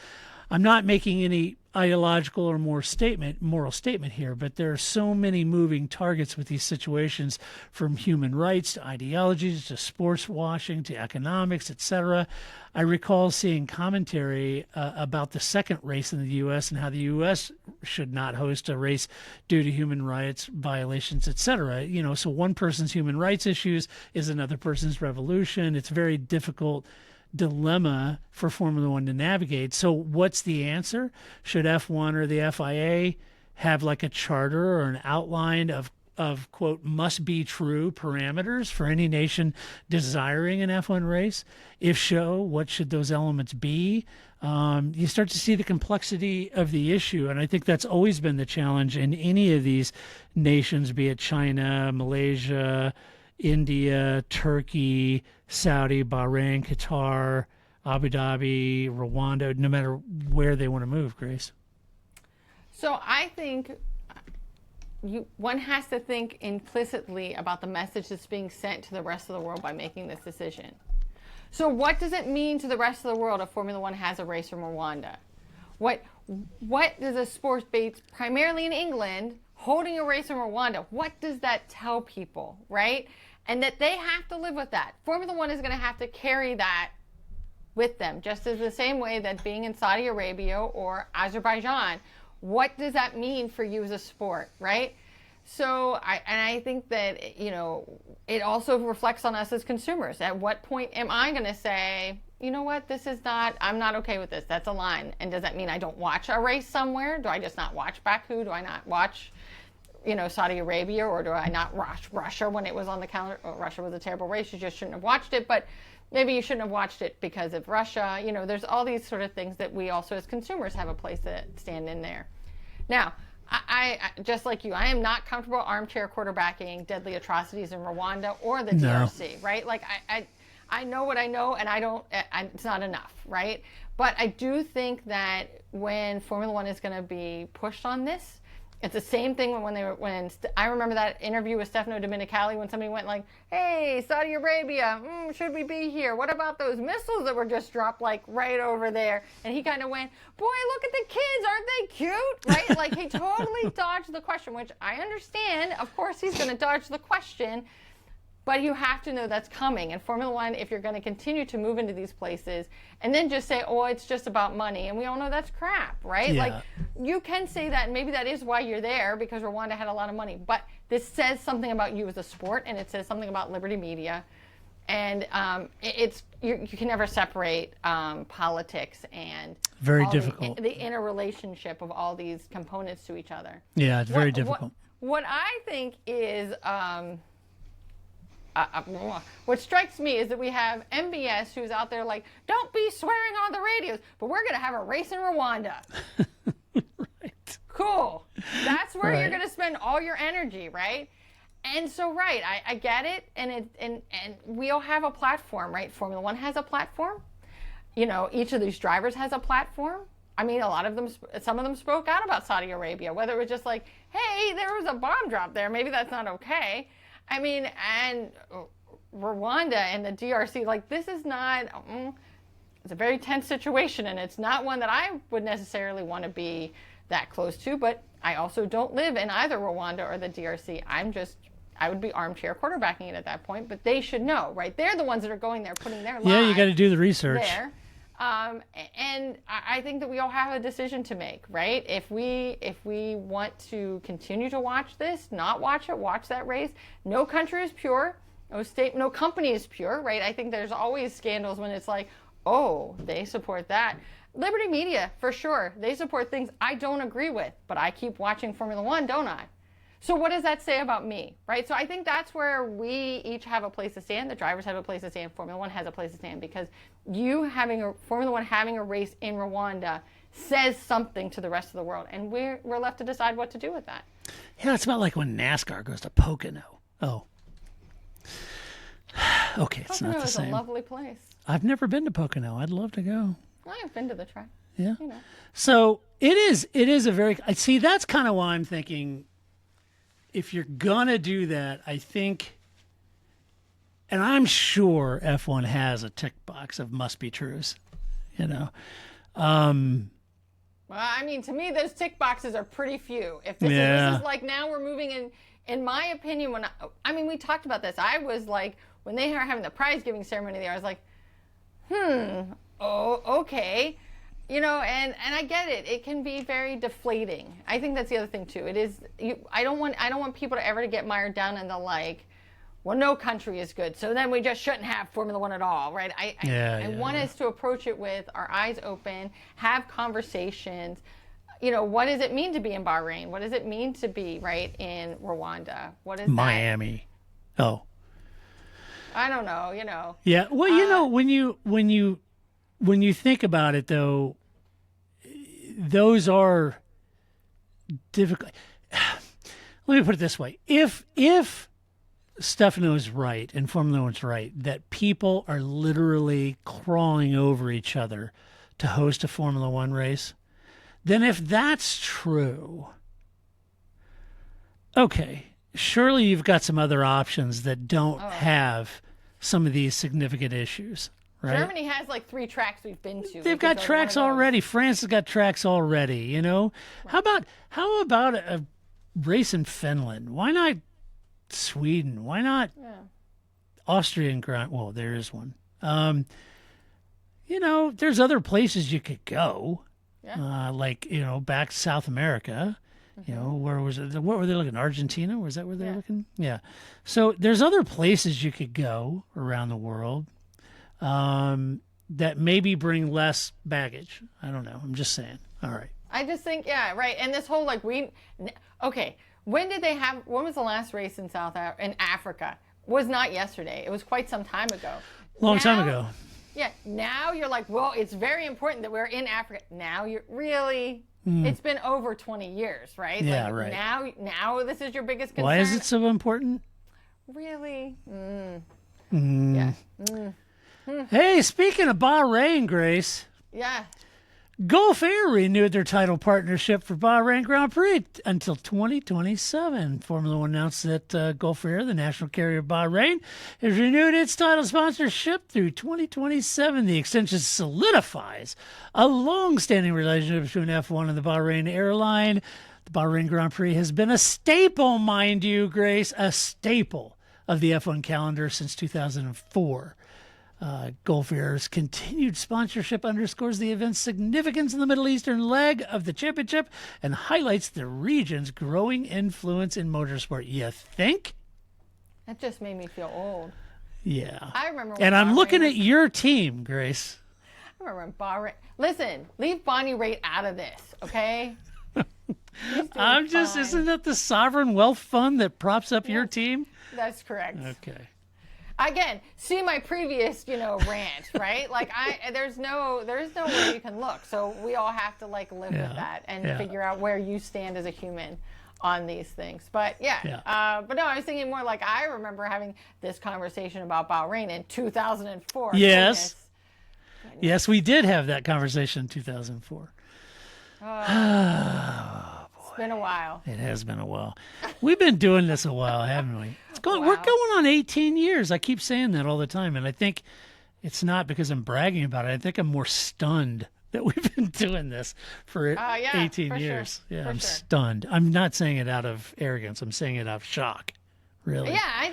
I'm not making any ideological or moral statement here, but there are so many moving targets with these situations, from human rights to ideologies to sports washing to economics, etc. I recall seeing commentary about the second race in the U.S. and how the U.S. should not host a race due to human rights violations, etc. So one person's human rights issues is another person's revolution. It's very difficult dilemma for Formula One to navigate. So what's the answer? Should F1 or the FIA have like a charter or an outline of quote, must be true parameters for any nation desiring an F1 race? If so, what should those elements be? You start to see the complexity of the issue, and I think that's always been the challenge in any of these nations, be it China, Malaysia, India, Turkey, Saudi, Bahrain, Qatar, Abu Dhabi, Rwanda, no matter where they want to move, Grace. So I think one has to think implicitly about the message that's being sent to the rest of the world by making this decision. So what does it mean to the rest of the world if Formula One has a race from Rwanda? What does a sport based primarily in England holding a race in Rwanda, what does that tell people, right? And that they have to live with that. Formula One is going to have to carry that with them, just as the same way that being in Saudi Arabia or Azerbaijan, what does that mean for you as a sport, right? So I think that, it also reflects on us as consumers. At what point am I going to say, you know what, I'm not okay with this. That's a line. And does that mean I don't watch a race somewhere? Do I just not watch Baku? Do I not watch, Saudi Arabia? Or do I not watch Russia when it was on the calendar? Oh, Russia was a terrible race. You just shouldn't have watched it. But maybe you shouldn't have watched it because of Russia. There's all these sort of things that we also as consumers have a place to stand in there. Now, I just like you, I am not comfortable armchair quarterbacking deadly atrocities in Rwanda or the DRC, right? Like, I know what I know, and it's not enough, right? But I do think that when Formula One is going to be pushed on this, it's the same thing when I remember that interview with Stefano Domenicali when somebody went like, hey, Saudi Arabia, should we be here? What about those missiles that were just dropped like right over there? And he kind of went, boy, look at the kids, aren't they cute? Right? Like, he totally dodged the question, which I understand. Of course he's going to dodge the question. But you have to know that's coming. And Formula One, if you're going to continue to move into these places and then just say, oh, it's just about money. And we all know that's crap, right? Yeah. Like, you can say that, and maybe that is why you're there, because Rwanda had a lot of money. But this says something about you as a sport, and it says something about Liberty Media. And you can never separate politics and very difficult. The interrelationship of all these components to each other. Yeah, it's very difficult. What I think is... what strikes me is that we have MBS who's out there like, don't be swearing on the radios, but we're going to have a race in Rwanda. Right. Cool. That's where Right. you're going to spend all your energy, right? And so, right, I get it, and we all have a platform, right? Formula One has a platform. Each of these drivers has a platform. I mean, some of them spoke out about Saudi Arabia, whether it was just like, hey, there was a bomb drop there. Maybe that's not okay. I mean, and Rwanda and the DRC, like, this is not, it's a very tense situation, and it's not one that I would necessarily want to be that close to, but I also don't live in either Rwanda or the DRC. I would be armchair quarterbacking it at that point, but they should know, right? They're the ones that are going there, putting their lives Yeah, you got to do the research. There. And I think that we all have a decision to make, right? If we want to continue to watch this, not watch it, watch that race. No country is pure. No company is pure, right? I think there's always scandals when it's like, oh, they support that. Liberty Media, for sure, they support things I don't agree with, but I keep watching Formula One, don't I? So what does that say about me, right? So I think that's where we each have a place to stand. The drivers have a place to stand. Formula One has a place to stand, because Formula One having a race in Rwanda says something to the rest of the world, and we're left to decide what to do with that. Yeah, it's about like when NASCAR goes to Pocono. Oh. Okay, it's Pocono not the is same. a lovely place. I've never been to Pocono. I'd love to go. I've been to the track. Yeah. So it is a very, see, that's kind of why I'm thinking, if you're going to do that, I think, and I'm sure F1 has a tick box of must be trues, Well, I mean, to me, those tick boxes are pretty few. If this is like, now we're moving in my opinion, we talked about this. I was like, when they are having the prize giving ceremony there, I was like, okay. And I get it. It can be very deflating. I think that's the other thing too. It is. I don't want people to ever get mired down in the like, well, no country is good, so then we just shouldn't have Formula One at all, right? I want us to approach it with our eyes open, have conversations. What does it mean to be in Bahrain? What does it mean to be right in Rwanda? What is Miami? That? Oh, I don't know. Yeah. Well, when you think about it, though, those are difficult. Let me put it this way: if Stefano is right and Formula One's right, that people are literally crawling over each other to host a Formula One race, then if that's true, okay, surely you've got some other options that don't have some of these significant issues. Right? Germany has like 3 tracks we've been to. They've got tracks already. France has got tracks already. Right. How about a race in Finland? Why not Sweden? Why not Austrian Grand? Well, there is one. There's other places you could go. Yeah. Back to South America. Mm-hmm. Where was it? What were they looking? Argentina? Was that where they were looking? Yeah. So there's other places you could go around the world. that maybe bring less baggage. I don't know. I'm just saying. All right. I just think, yeah, right. And this whole when was the last race in in Africa? Was not yesterday. It was quite some time ago. Long time ago. Yeah. Now you're like, well, it's very important that we're in Africa. Now you're really, it's been over 20 years, right? Yeah, like, right. Now this is your biggest concern. Why is it so important? Really? Yeah. Hmm. Hey, speaking of Bahrain, Grace. Yeah. Gulf Air renewed their title partnership for Bahrain Grand Prix until 2027. Formula One announced that Gulf Air, the national carrier of Bahrain, has renewed its title sponsorship through 2027. The extension solidifies a long-standing relationship between F1 and the Bahrain airline. The Bahrain Grand Prix has been a staple, mind you, Grace, a staple of the F1 calendar since 2004. Gulf Air's continued sponsorship underscores the event's significance in the Middle Eastern leg of the championship and highlights the region's growing influence in motorsport. You think? That just made me feel old. Yeah. I remember when And I'm looking Bahrain at your team, Grace. I remember when Bahrain. Listen, leave Bonnie Raitt out of this, okay? Isn't that the sovereign wealth fund that props up your team? That's correct. Okay. Again, see my previous, rant, right? Like there's no way you can look. So we all have to live with that and figure out where you stand as a human on these things. But but no, I was thinking more like I remember having this conversation about Bahrain in 2004. Yes. Goodness. Yes, we did have that conversation in 2004. It's been a while. It has been a while. We've been doing this a while, haven't we? We're going on 18 years. I keep saying that all the time, and I think it's not because I'm bragging about it. I think I'm more stunned that we've been doing this for 18 years. Sure. Yeah, I'm stunned. I'm not saying it out of arrogance. I'm saying it out of shock. Really? Yeah, I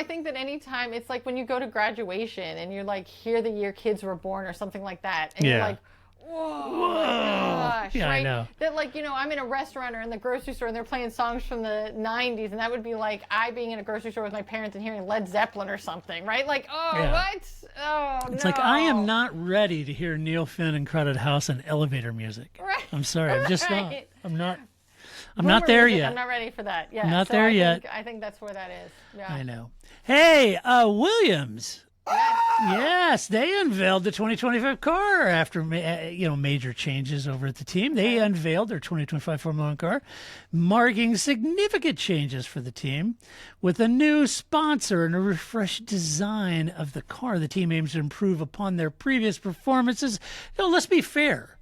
think that anytime it's like when you go to graduation and you're like, hear the year kids were born or something like that, and you're like, whoa, my gosh, yeah, right? I know. That I'm in a restaurant or in the grocery store and they're playing songs from the 90s, and that would be like I being in a grocery store with my parents and hearing Led Zeppelin or something, right? Like, what? Oh, it's like I am not ready to hear Neil Finn and Crowded House and elevator music. Right. I'm sorry, I'm just not. I'm not there yet. I'm not ready for that. Yeah, not there yet. I think that's where that is. Yeah. I know. Hey, Williams. Yes, they unveiled the 2025 car after major changes over at the team. They unveiled their 2025 Formula One car, marking significant changes for the team with a new sponsor and a refreshed design of the car. The team aims to improve upon their previous performances. Let's be fair.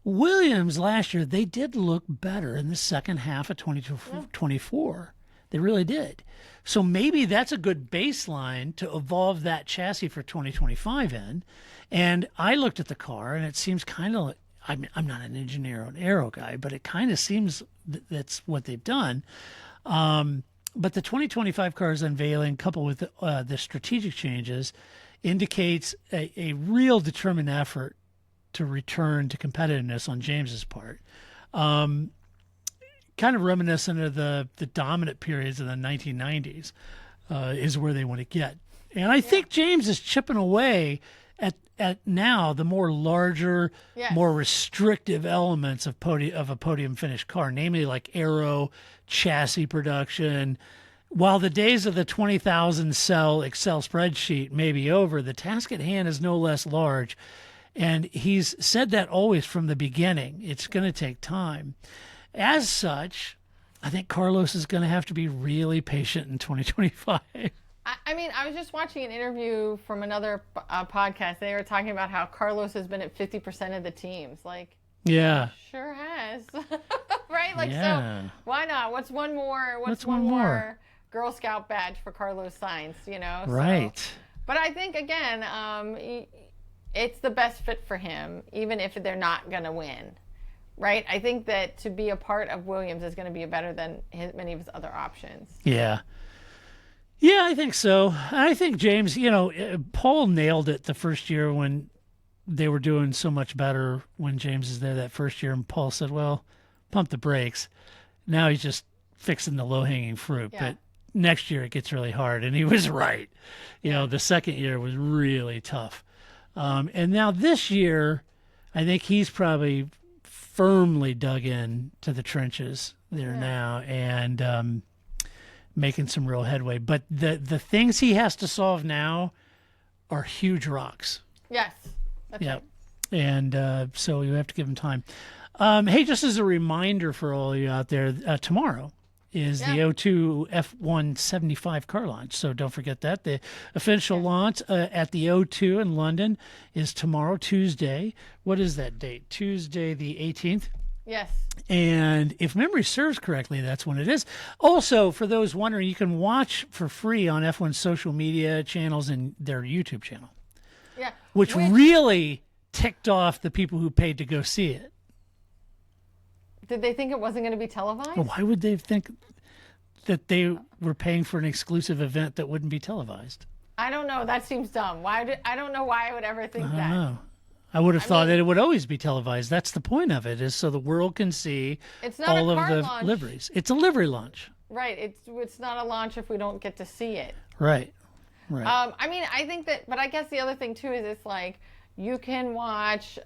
Williams last year, they did look better in the second half of 2024. They really did. So maybe that's a good baseline to evolve that chassis for 2025 in. And I looked at the car, and it seems kind of, I'm not an engineer or an aero guy, but it kind of seems that's what they've done. But the 2025 car's unveiling, coupled with the strategic changes, indicates a real determined effort to return to competitiveness on James's part. Kind of reminiscent of the dominant periods of the 1990s is where they want to get. And I think James is chipping away at now the more larger, more restrictive elements of a podium finish car, namely like aero, chassis production. While the days of the 20,000 cell Excel spreadsheet may be over, the task at hand is no less large. And he's said that always from the beginning. It's going to take time. As such, I think Carlos is going to have to be really patient in 2025. I mean, I was just watching an interview from another podcast. They were talking about how Carlos has been at 50% of the teams. Like, yeah, sure has, right? Like, so why not? What's one more Girl Scout badge for Carlos Sainz? Right. So, but I think again, it's the best fit for him, even if they're not going to win. Right? I think that to be a part of Williams is going to be better than many of his other options. Yeah. Yeah, I think so. I think James, Paul nailed it the first year when they were doing so much better when James is there that first year. And Paul said, well, pump the brakes. Now he's just fixing the low-hanging fruit. Yeah. But next year it gets really hard. And he was right. The second year was really tough. And now this year, I think he's probably firmly dug in to the trenches there now and making some real headway. But the things he has to solve now are huge rocks. Yes. That's right. And so you have to give him time. Hey, just as a reminder for all of you out there, tomorrow is the O2 F175 car launch. So don't forget that. The official launch at the O2 in London is tomorrow, Tuesday. What is that date? Tuesday the 18th? Yes. And if memory serves correctly, that's when it is. Also, for those wondering, you can watch for free on F1's social media channels and their YouTube channel. Yeah. Which really ticked off the people who paid to go see it. Did they think it wasn't going to be televised? Well, why would they think that they were paying for an exclusive event that wouldn't be televised? I don't know. That seems dumb. I don't know why I would ever think that. I don't know. I would have thought that it would always be televised. That's the point of it, is so the world can see all of the liveries. It's a livery launch. Right. It's not a launch if we don't get to see it. Right. I mean, I think that, but I guess the other thing too is it's like you can watch,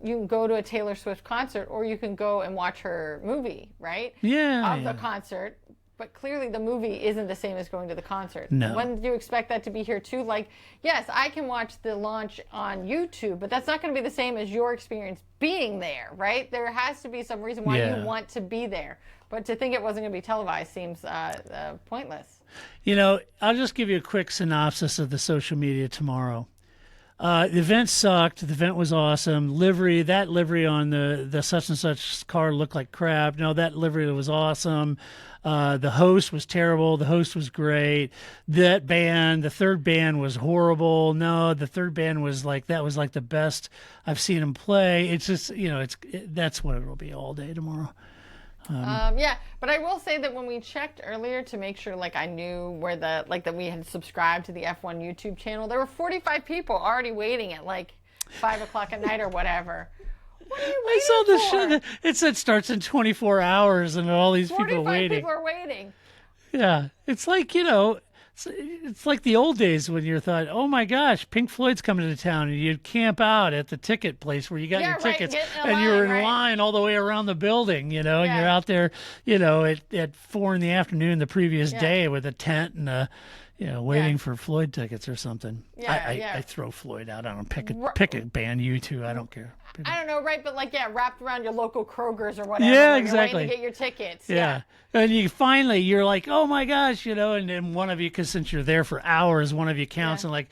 you can go to a Taylor Swift concert, or you can go and watch her movie, right? Yeah. Of the concert. But clearly the movie isn't the same as going to the concert. No. When do you expect that to be here too? Like, yes, I can watch the launch on YouTube, but that's not going to be the same as your experience being there, right? There has to be some reason why you want to be there. But to think it wasn't going to be televised seems pointless. You know, I'll just give you a quick synopsis of the social media tomorrow. The event sucked. The event was awesome. That livery on the such and such car looked like crap. No, that livery was awesome. The host was terrible. The host was great. The third band was horrible. No, the third band was like the best I've seen them play. It's just, that's what it'll be all day tomorrow. But I will say that when we checked earlier to make sure, I knew where that we had subscribed to the F1 YouTube channel, there were 45 people already waiting at 5 o'clock at night or whatever. What are you waiting I saw the for? show. It said starts in 24 hours, and all these people are 45 waiting. people are waiting. Yeah, it's like it's like the old days when you thought, oh my gosh, Pink Floyd's coming to town, and you'd camp out at the ticket place where you got your tickets, and you were in line all the way around the building, and you're out there, at 4 in the afternoon the previous day with a tent and waiting for Floyd tickets or something. I throw Floyd out. I don't pick a band, U2. I don't care. I don't know, right? But wrapped around your local Kroger's or whatever. Yeah, you're exactly. waiting to get your tickets. Yeah. And you're like, oh my gosh, and then one of you, because since you're there for hours, one of you counts and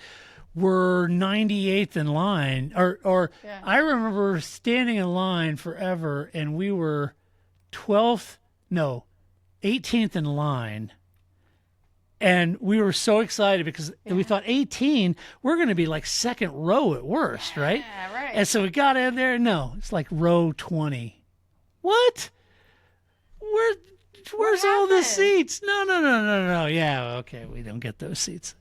we're 98th in line. Or I remember standing in line forever, and we were 18th in line. And we were so excited because we thought 18, we're going to be second row at worst, right? Yeah, right. And so we got in there. No, it's row 20. What? Where's all the seats? No. Yeah, okay, we don't get those seats.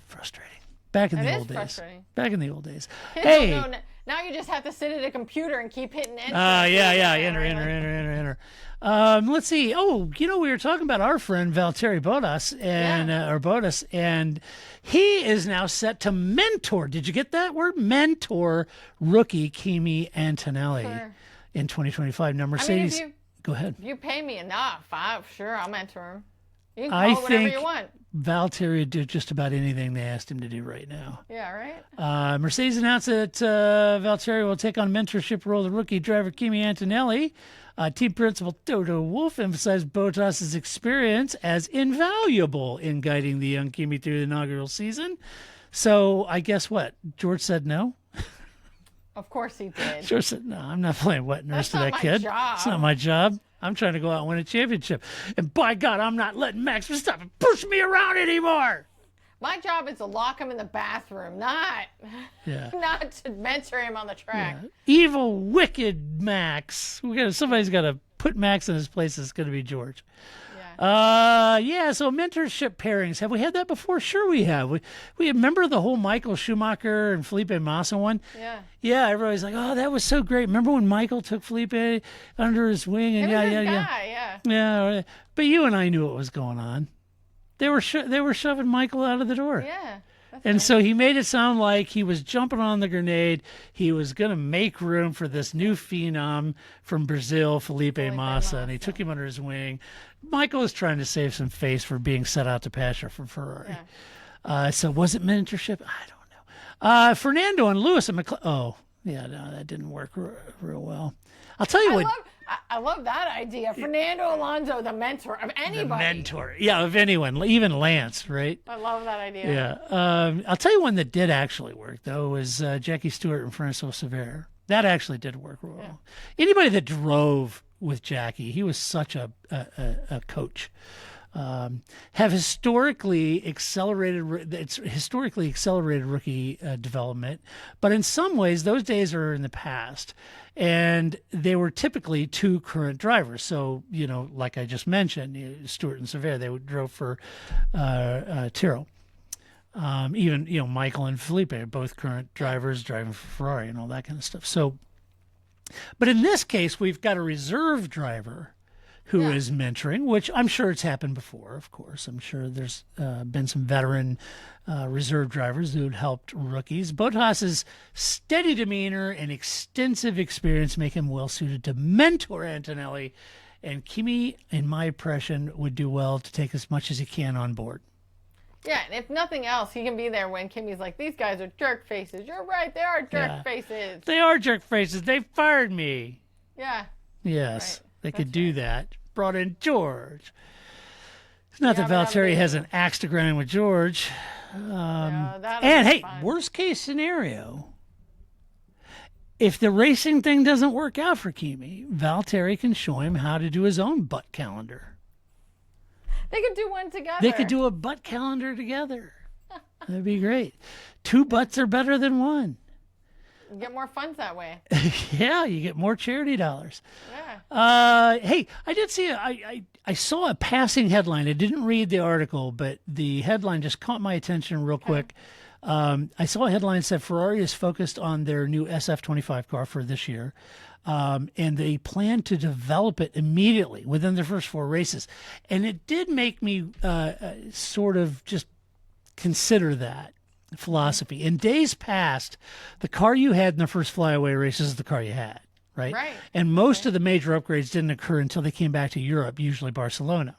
Frustrating. Back in the old days. Frustrating. Back in the old days. Kids Hey. don't know. Now you just have to sit at a computer and keep hitting enter. Enter. Let's see. Oh, we were talking about our friend Valtteri Bottas and he is now set to mentor. Did you get that word? Mentor rookie Kimi Antonelli in 2025. Now Mercedes. Go ahead. If you pay me enough, I'll mentor him. You can call it whatever you want. Valtteri would do just about anything they asked him to do right now. Yeah, right? Mercedes announced that Valtteri will take on mentorship role of the rookie driver Kimi Antonelli. Team principal Toto Wolff emphasized Bottas' experience as invaluable in guiding the young Kimi through the inaugural season. So I guess what? George said no? Of course he did. George said, no, I'm not playing wet nurse to that kid. Job. It's not my job. I'm trying to go out and win a championship. And by God, I'm not letting Max Verstappen push me around anymore. My job is to lock him in the bathroom, not to mentor him on the track. Yeah. Evil, wicked Max. Somebody's got to put Max in his place. It's going to be George. So mentorship pairings. Have we had that before? Sure we have. We remember the whole Michael Schumacher and Felipe Massa one? Yeah. Yeah, everybody's like, oh, that was so great. Remember when Michael took Felipe under his wing? And Yeah, but you and I knew what was going on. They were shoving Michael out of the door. Yeah. And so he made it sound like he was jumping on the grenade. He was going to make room for this new phenom from Brazil, Felipe Massa, and he took him under his wing. Michael was trying to save some face for being set out to pasture for Ferrari. Yeah. So was it mentorship? I don't know. Fernando and Lewis and McLaren. Oh, yeah, no, that didn't work real well. I'll tell you what. I love that idea. Fernando Alonso, the mentor of anybody. The mentor. Yeah, of anyone, even Lance, right? I love that idea. Yeah. I'll tell you one that did actually work, though, was Jackie Stewart and Franz Tost. That actually did work real well. Anybody that drove with Jackie, he was such a coach. Have historically accelerated rookie development, but in some ways those days are in the past, and they were typically two current drivers. So like I just mentioned, Stewart and Severe, they drove for Tyrrell. Even Michael and Felipe are both current drivers driving for Ferrari and all that kind of stuff. So, but in this case, we've got a reserve driver who is mentoring, which I'm sure it's happened before, of course. I'm sure there's been some veteran reserve drivers who'd helped rookies. Bottas's steady demeanor and extensive experience make him well-suited to mentor Antonelli, and Kimi, in my impression, would do well to take as much as he can on board. Yeah, and if nothing else, he can be there when Kimi's like, these guys are jerk faces. You're right, they are jerk faces. They are jerk faces. They fired me. Yeah. Yes. Right. They could do that. Brought in George. It's not that Valtteri has an axe to grind with George. And hey, worst case scenario, if the racing thing doesn't work out for Kimi, Valtteri can show him how to do his own butt calendar. They could do one together. They could do a butt calendar together. That'd be great. Two butts are better than one. You get more funds that way. Yeah, you get more charity dollars. Yeah. Hey, I did see I saw a passing headline. I didn't read the article, but the headline just caught my attention real quick. I saw a headline that said Ferrari is focused on their new SF25 car for this year, and they plan to develop it immediately within their first 4 races. And it did make me sort of just consider that philosophy. In days past, the car you had in the first flyaway races is the car you had, right? And most of the major upgrades didn't occur until they came back to Europe, usually Barcelona.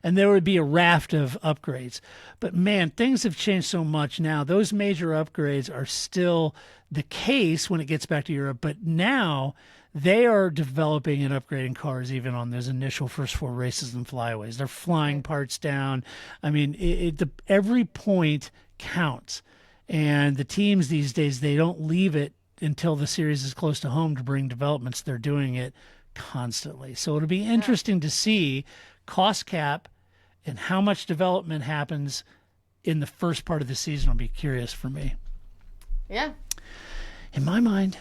And there would be a raft of upgrades. But man, things have changed so much now. Those major upgrades are still the case when it gets back to Europe, but now they are developing and upgrading cars even on those initial first 4 races and flyaways. They're flying parts down. I mean, every point counts. And the teams these days, they don't leave it until the series is close to home to bring developments. They're doing it constantly. So it'll be interesting to see cost cap and how much development happens in the first part of the season. Will be curious for me. Yeah. In my mind,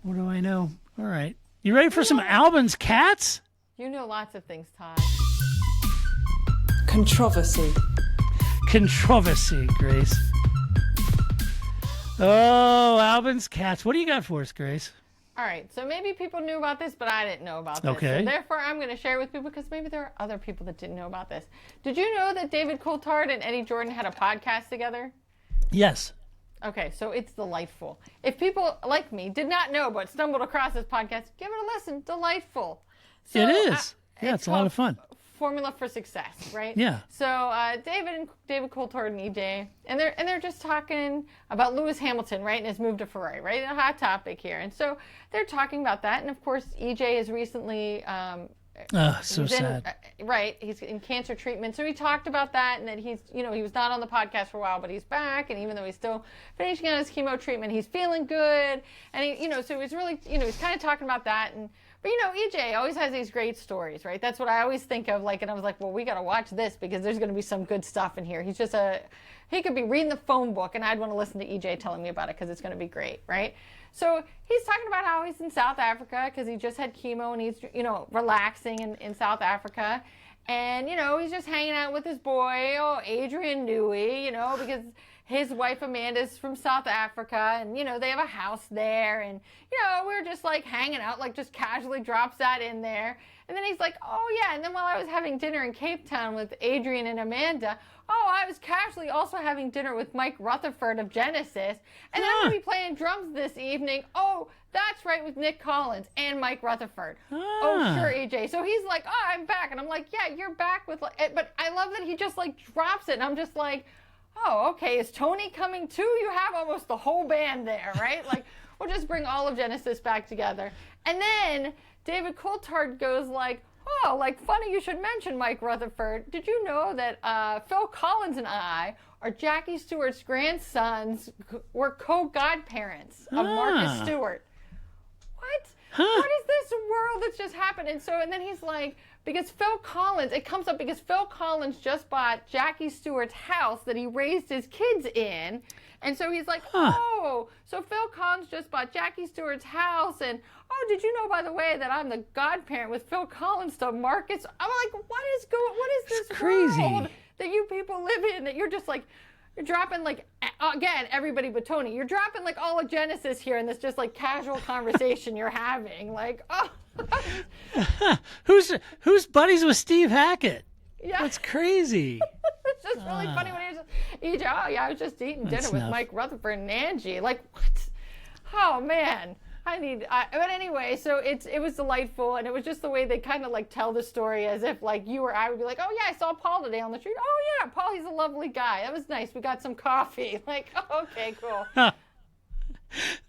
what do I know? All right. You ready for some Albans cats? You know lots of things, Todd. Controversy. Controversy, Grace. Oh, Albans cats. What do you got for us, Grace? All right, so maybe people knew about this, but I didn't know about this. Okay. So therefore, I'm going to share it with people because maybe there are other people that didn't know about this. Did you know that David Coulthard and Eddie Jordan had a podcast together? Yes. Okay, so it's delightful. If people like me did not know but stumbled across this podcast, give it a listen. Delightful. So, it is. It's a lot of fun. Formula for Success, right? Yeah. So David Coulthard and EJ, and they're just talking about Lewis Hamilton, right, and his move to Ferrari, right? A hot topic here, and so they're talking about that, and of course EJ has recently. So sad. Right, he's in cancer treatment, so he talked about that, and that he was not on the podcast for a while, but he's back, and even though he's still finishing out his chemo treatment, he's feeling good, and so he's really, he's kind of talking about that, and. But EJ always has these great stories, right? That's what I always think of, and I was like, well, we got to watch this because there's going to be some good stuff in here. He could be reading the phone book, and I'd want to listen to EJ telling me about it because it's going to be great, right? So he's talking about how he's in South Africa because he just had chemo and he's, relaxing in South Africa. And, he's just hanging out with his boy, Adrian Newey, because his wife Amanda's from South Africa, and they have a house there, and we're just like hanging out, like just casually drops that in there. And then he's like, oh yeah, and then while I was having dinner in Cape Town with Adrian and Amanda, I was casually also having dinner with Mike Rutherford of Genesis, and I'm going to be playing drums this evening. Oh, that's right, with Nick Collins and Mike Rutherford. Oh, sure, AJ. So he's like, I'm back. And I'm like, yeah, you're back with, but I love that he just like drops it. And I'm just like, oh, okay, is Tony coming too? You have almost the whole band there, right? Like, we'll just bring all of Genesis back together. And then David Coulthard goes like, oh, like, funny you should mention Mike Rutherford. Did you know that Phil Collins and I are Jackie Stewart's grandsons, were co-godparents of Marcus Stewart? What? What is this world that's just happened? And then he's like, because Phil Collins, it comes up because Phil Collins just bought Jackie Stewart's house that he raised his kids in. And so he's like, oh, so Phil Collins just bought Jackie Stewart's house. And, oh, did you know, by the way, that I'm the godparent with Phil Collins to Marcus? I'm like, what is this crazy world that you people live in, that you're just like, you're dropping like, again, everybody but Tony, you're dropping like all of Genesis here in this just like casual conversation you're having. Like, oh. Who's buddies with Steve Hackett? Yeah. That's crazy. It's just really funny when he just, I was just eating dinner with Mike Rutherford and Angie. Like, what? Oh, man. But anyway, so it was delightful, and it was just the way they kind of like tell the story as if like you or I would be like, oh yeah, I saw Paul today on the street. Oh yeah, Paul, he's a lovely guy. That was nice. We got some coffee. Like, oh, okay, cool.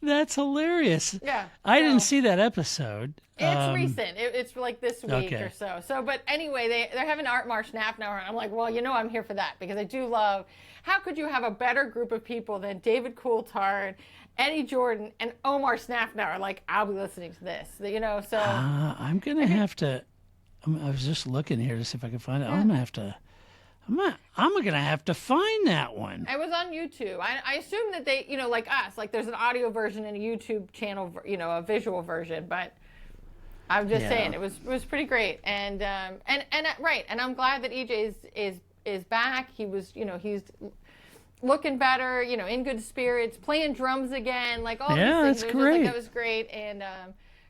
That's hilarious. Yeah. I didn't see that episode. It's recent. It's like this week or so. So, but anyway, they're having Art Marsh Nap now, and I'm like, well, I'm here for that, because I do love. How could you have a better group of people than David Coulthard, Eddie Jordan, and Omar Snapnower? Like, I'll be listening to this, so. I'm going to have to, I was just looking here to see if I can find it. I'm going to have to find that one. It was on YouTube. I assume that they, like us, like there's an audio version and a YouTube channel, a visual version, but I'm just saying it was pretty great. And right. And I'm glad that EJ is back. He was, he's looking better, in good spirits, playing drums again, like all these things. That's great. That was great. And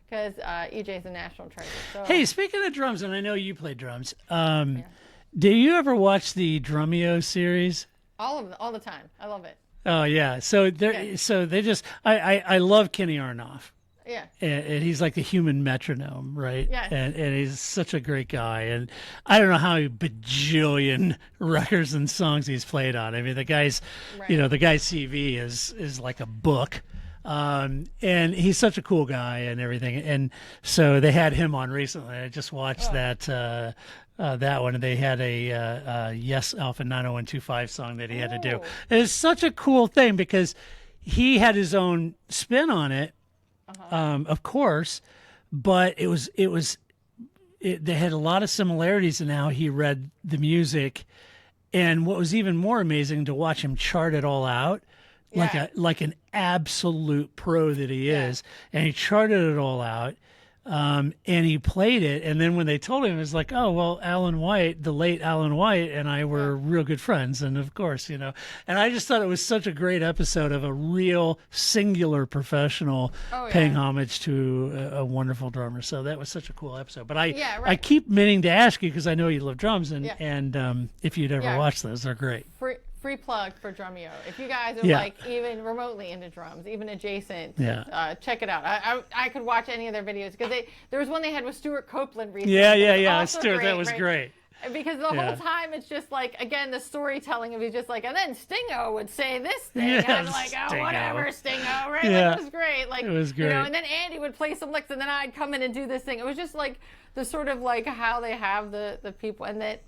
because EJ's a national treasure. So. Hey, speaking of drums, and I know you play drums, do you ever watch the Drumeo series? All the time. I love it. Oh yeah. So they just I love Kenny Aronoff. Yeah. And he's like the human metronome, right? Yes. And he's such a great guy. And I don't know how many bajillion records and songs he's played on. I mean, the guy's, the guy's CV is like a book. And he's such a cool guy and everything. And so they had him on recently. I just watched that one, and they had a Yes Alpha 90125 song that he had to do. And it's such a cool thing because he had his own spin on it, of course, but they had a lot of similarities in how he read the music. And what was even more amazing to watch him chart it all out, like an absolute pro that he is, and he charted it all out. And he played it, and then when they told him, it was like, oh, well, Alan White, the late Alan White, and I were real good friends, and of course, and I just thought it was such a great episode of a real singular professional paying homage to a wonderful drummer. So that was such a cool episode. But I keep meaning to ask you, because I know you love drums, and if you'd ever watch those, they're great. Free plug for Drumeo. If you guys are like even remotely into drums, even adjacent, check it out. I could watch any of their videos, because there was one they had with Stuart Copeland recently. Yeah. Stuart, that was great. Because the whole time it's just like, again, the storytelling of he's just like, and then Stingo would say this thing, and I'm like, oh, Stingo. Whatever, Stingo, right? Yeah. Like, it was great. Like, it was great. And then Andy would play some licks, and then I'd come in and do this thing. It was just like the sort of like how they have the people, and that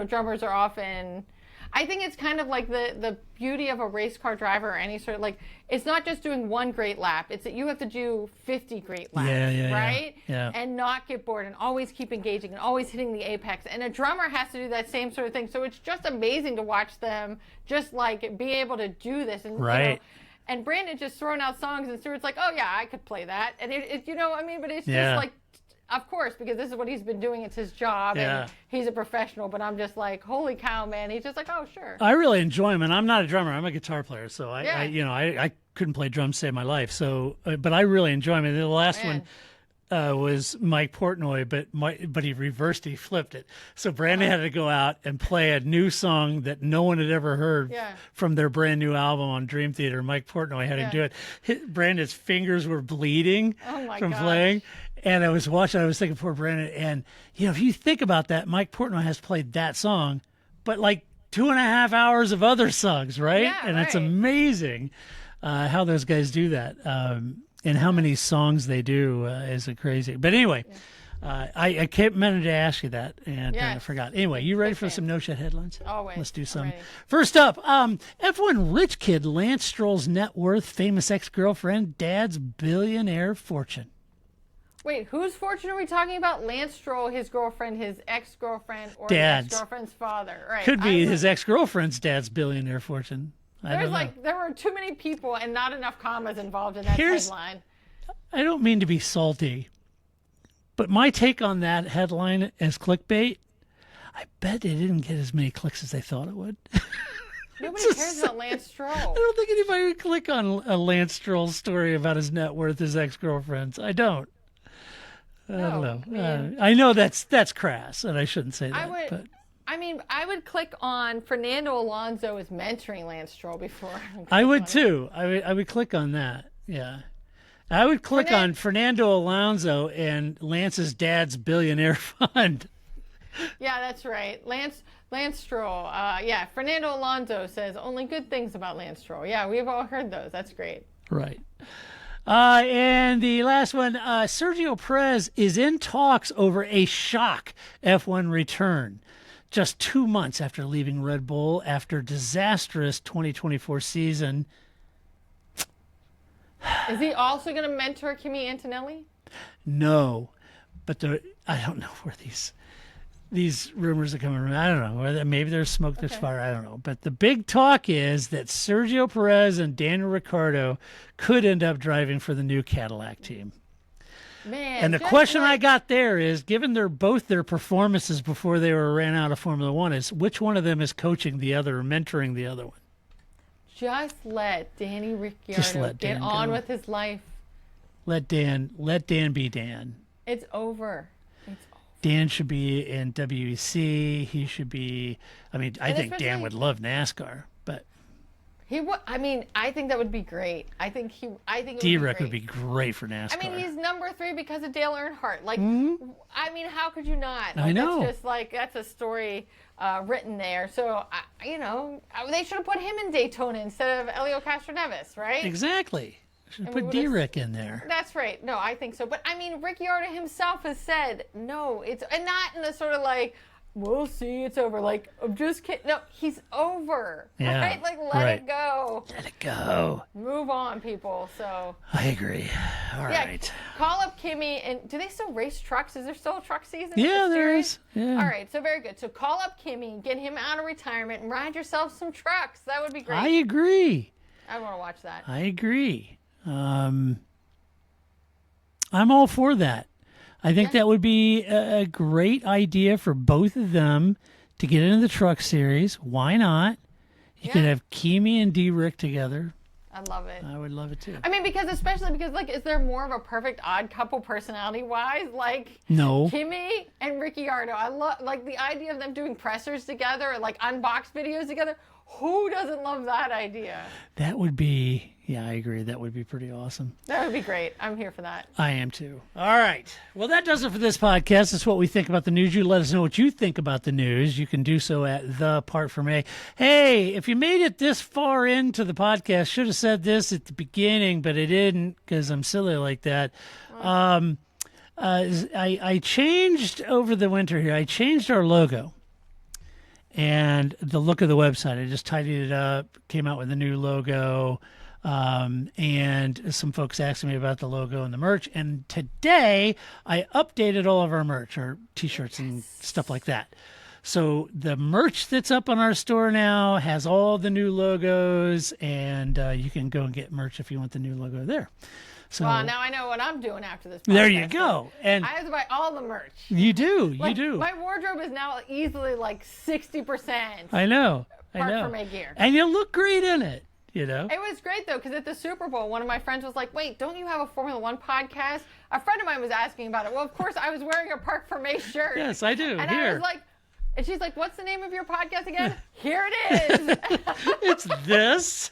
drummers are often. I think it's kind of like the beauty of a race car driver, or any sort of, like, it's not just doing one great lap. It's that you have to do 50 great laps, right? Yeah. And not get bored, and always keep engaging, and always hitting the apex. And a drummer has to do that same sort of thing. So it's just amazing to watch them just like be able to do this. And, and Brandon just throwing out songs, and Stuart's like, oh yeah, I could play that. And it but it's just like, of course, because this is what he's been doing. It's his job, Yeah. and he's a professional. But I'm just like, holy cow, man. He's just like, oh, sure. I really enjoy him, and I'm not a drummer. I'm a guitar player, so Yeah. I couldn't play drums to save my life. So, but I really enjoy him. And the last Man. one was Mike Portnoy, but he reversed it, he flipped it. So Brandon had to go out and play a new song that no one had ever heard Yeah. from their brand new album on Dream Theater. Mike Portnoy had him do it. Brandon's fingers were bleeding Oh, my from gosh. playing. And I was watching, I was thinking, poor Brandon. And, if you think about that, Mike Portnoy has played that song, but like 2.5 hours of other songs, right? Yeah, and it's right. amazing how those guys do that. And how many songs they do is crazy. But anyway, I kept meaning to ask you that, and I Yes. forgot. Anyway, you ready Big for fan. some No Shit headlines? Always. Let's do I'm some. ready. First up, F1 rich kid Lance Stroll's net worth, famous ex-girlfriend, dad's billionaire fortune. Wait, whose fortune are we talking about? Lance Stroll, his girlfriend, his ex-girlfriend, or Dad's. his ex-girlfriend's father? Right. Could be I'm- his ex-girlfriend's dad's billionaire fortune. I don't know. There were too many people and not enough commas involved in that Here's- headline. I don't mean to be salty, but my take on that headline as clickbait, I bet it didn't get as many clicks as they thought it would. Nobody cares about Lance Stroll. I don't think anybody would click on a Lance Stroll story about his net worth, his ex-girlfriends. I don't. I don't know. I know that's crass, and I shouldn't say that. But I would click on Fernando Alonso as mentoring Lance Stroll before. I would too. I would click on that. Yeah. I would click on Fernando Alonso and Lance's dad's billionaire fund. Yeah, that's right. Lance Stroll. Fernando Alonso says only good things about Lance Stroll. Yeah, we've all heard those. That's great. Right. And the last one, Sergio Perez is in talks over a shock F1 return just 2 months after leaving Red Bull after disastrous 2024 season. Is he also going to mentor Kimi Antonelli? No, but I don't know where these rumors are coming from. I don't know. Whether maybe there's smoke, there's fire. I don't know. But the big talk is that Sergio Perez and Daniel Ricciardo could end up driving for the new Cadillac team. Man. And the question I got there is, given both their performances before they ran out of Formula One, is which one of them is coaching the other or mentoring the other one? Just let Danny Ricciardo get on with his life. Let Dan be Dan. It's over. Dan should be in WEC. He should be. I mean, I think Dan would love NASCAR, but he would. I mean, I think that would be great. I think D-Rec would be great for NASCAR. I mean, he's number 3 because of Dale Earnhardt. Like, I mean, how could you not? Like, I know. That's just like that's a story written there. So they should have put him in Daytona instead of Elio Castroneves, right? Exactly. Should And put we would've- D-Rec in there. That's right. No, I think so. But I mean, Ricciardo himself has said no. And not in the sort of like, we'll see, it's over. Like, I'm just kidding. No, he's over. Yeah, Right? Like, let it go. Let it go. Move on, people. So. I agree. All right. Call up Kimmy. And do they still race trucks? Is there still a truck season? Yeah, This there series? is. Yeah. All right. So very good. So call up Kimmy, get him out of retirement, and ride yourself some trucks. That would be great. I agree. I want to watch that. I agree. I'm all for that. I think that would be a great idea for both of them to get into the truck series. Why not? You could have Kimi and D-Rick together. I love it. I would love it too. I mean, especially because, like, is there more of a perfect odd couple personality-wise? Like, No. Kimmy and Ricciardo. I love, like, the idea of them doing pressers together, or, like, unbox videos together. Who doesn't love that idea? That would be, I agree. That would be pretty awesome. That would be great. I'm here for that. I am too. All right. Well, that does it for this podcast. That's what we think about the news. You let us know what you think about the news. You can do so at the Part From A. Hey, if you made it this far into the podcast, should have said this at the beginning, but I didn't because I'm silly like that. I changed over the winter here. I changed our logo and the look of the website. I just tidied it up, came out with a new logo. And some folks asked me about the logo and the merch. And today I updated all of our merch, our t-shirts and stuff like that. So the merch that's up on our store now has all the new logos, and you can go and get merch if you want the new logo there. So Well, now I know what I'm doing after this podcast. there you go. And I have to buy all the merch. you do. Like, You do. My wardrobe is now easily like 60%. I know. Apart I know. from my gear. And you look great in it. You know. It was great, though, because at the Super Bowl, one of my friends was like, wait, don't you have a Formula One podcast? A friend of mine was asking about it. Well, of course, I was wearing a Park for May shirt. Yes, I do. And Here. I was like, and she's like, what's the name of your podcast again? Here it is. It's this.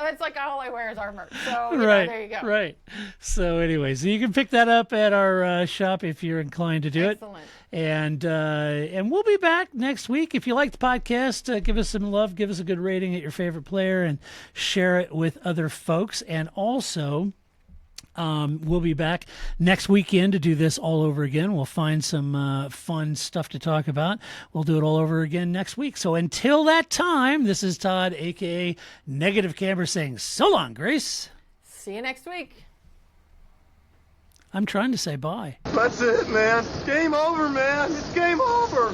It's like all I wear is our merch. So, Right. there you go. Right. So anyway, so you can pick that up at our shop if you're inclined to do Excellent. it. And we'll be back next week. If you like the podcast, give us some love, give us a good rating at your favorite player, and share it with other folks. And also, we'll be back next weekend to do this all over again. We'll find some fun stuff to talk about. We'll do it all over again next week. So until that time, this is Todd, a.k.a. Negative Camber, saying so long, Grace. See you next week. I'm trying to say bye. That's it, man. Game over, man. It's game over.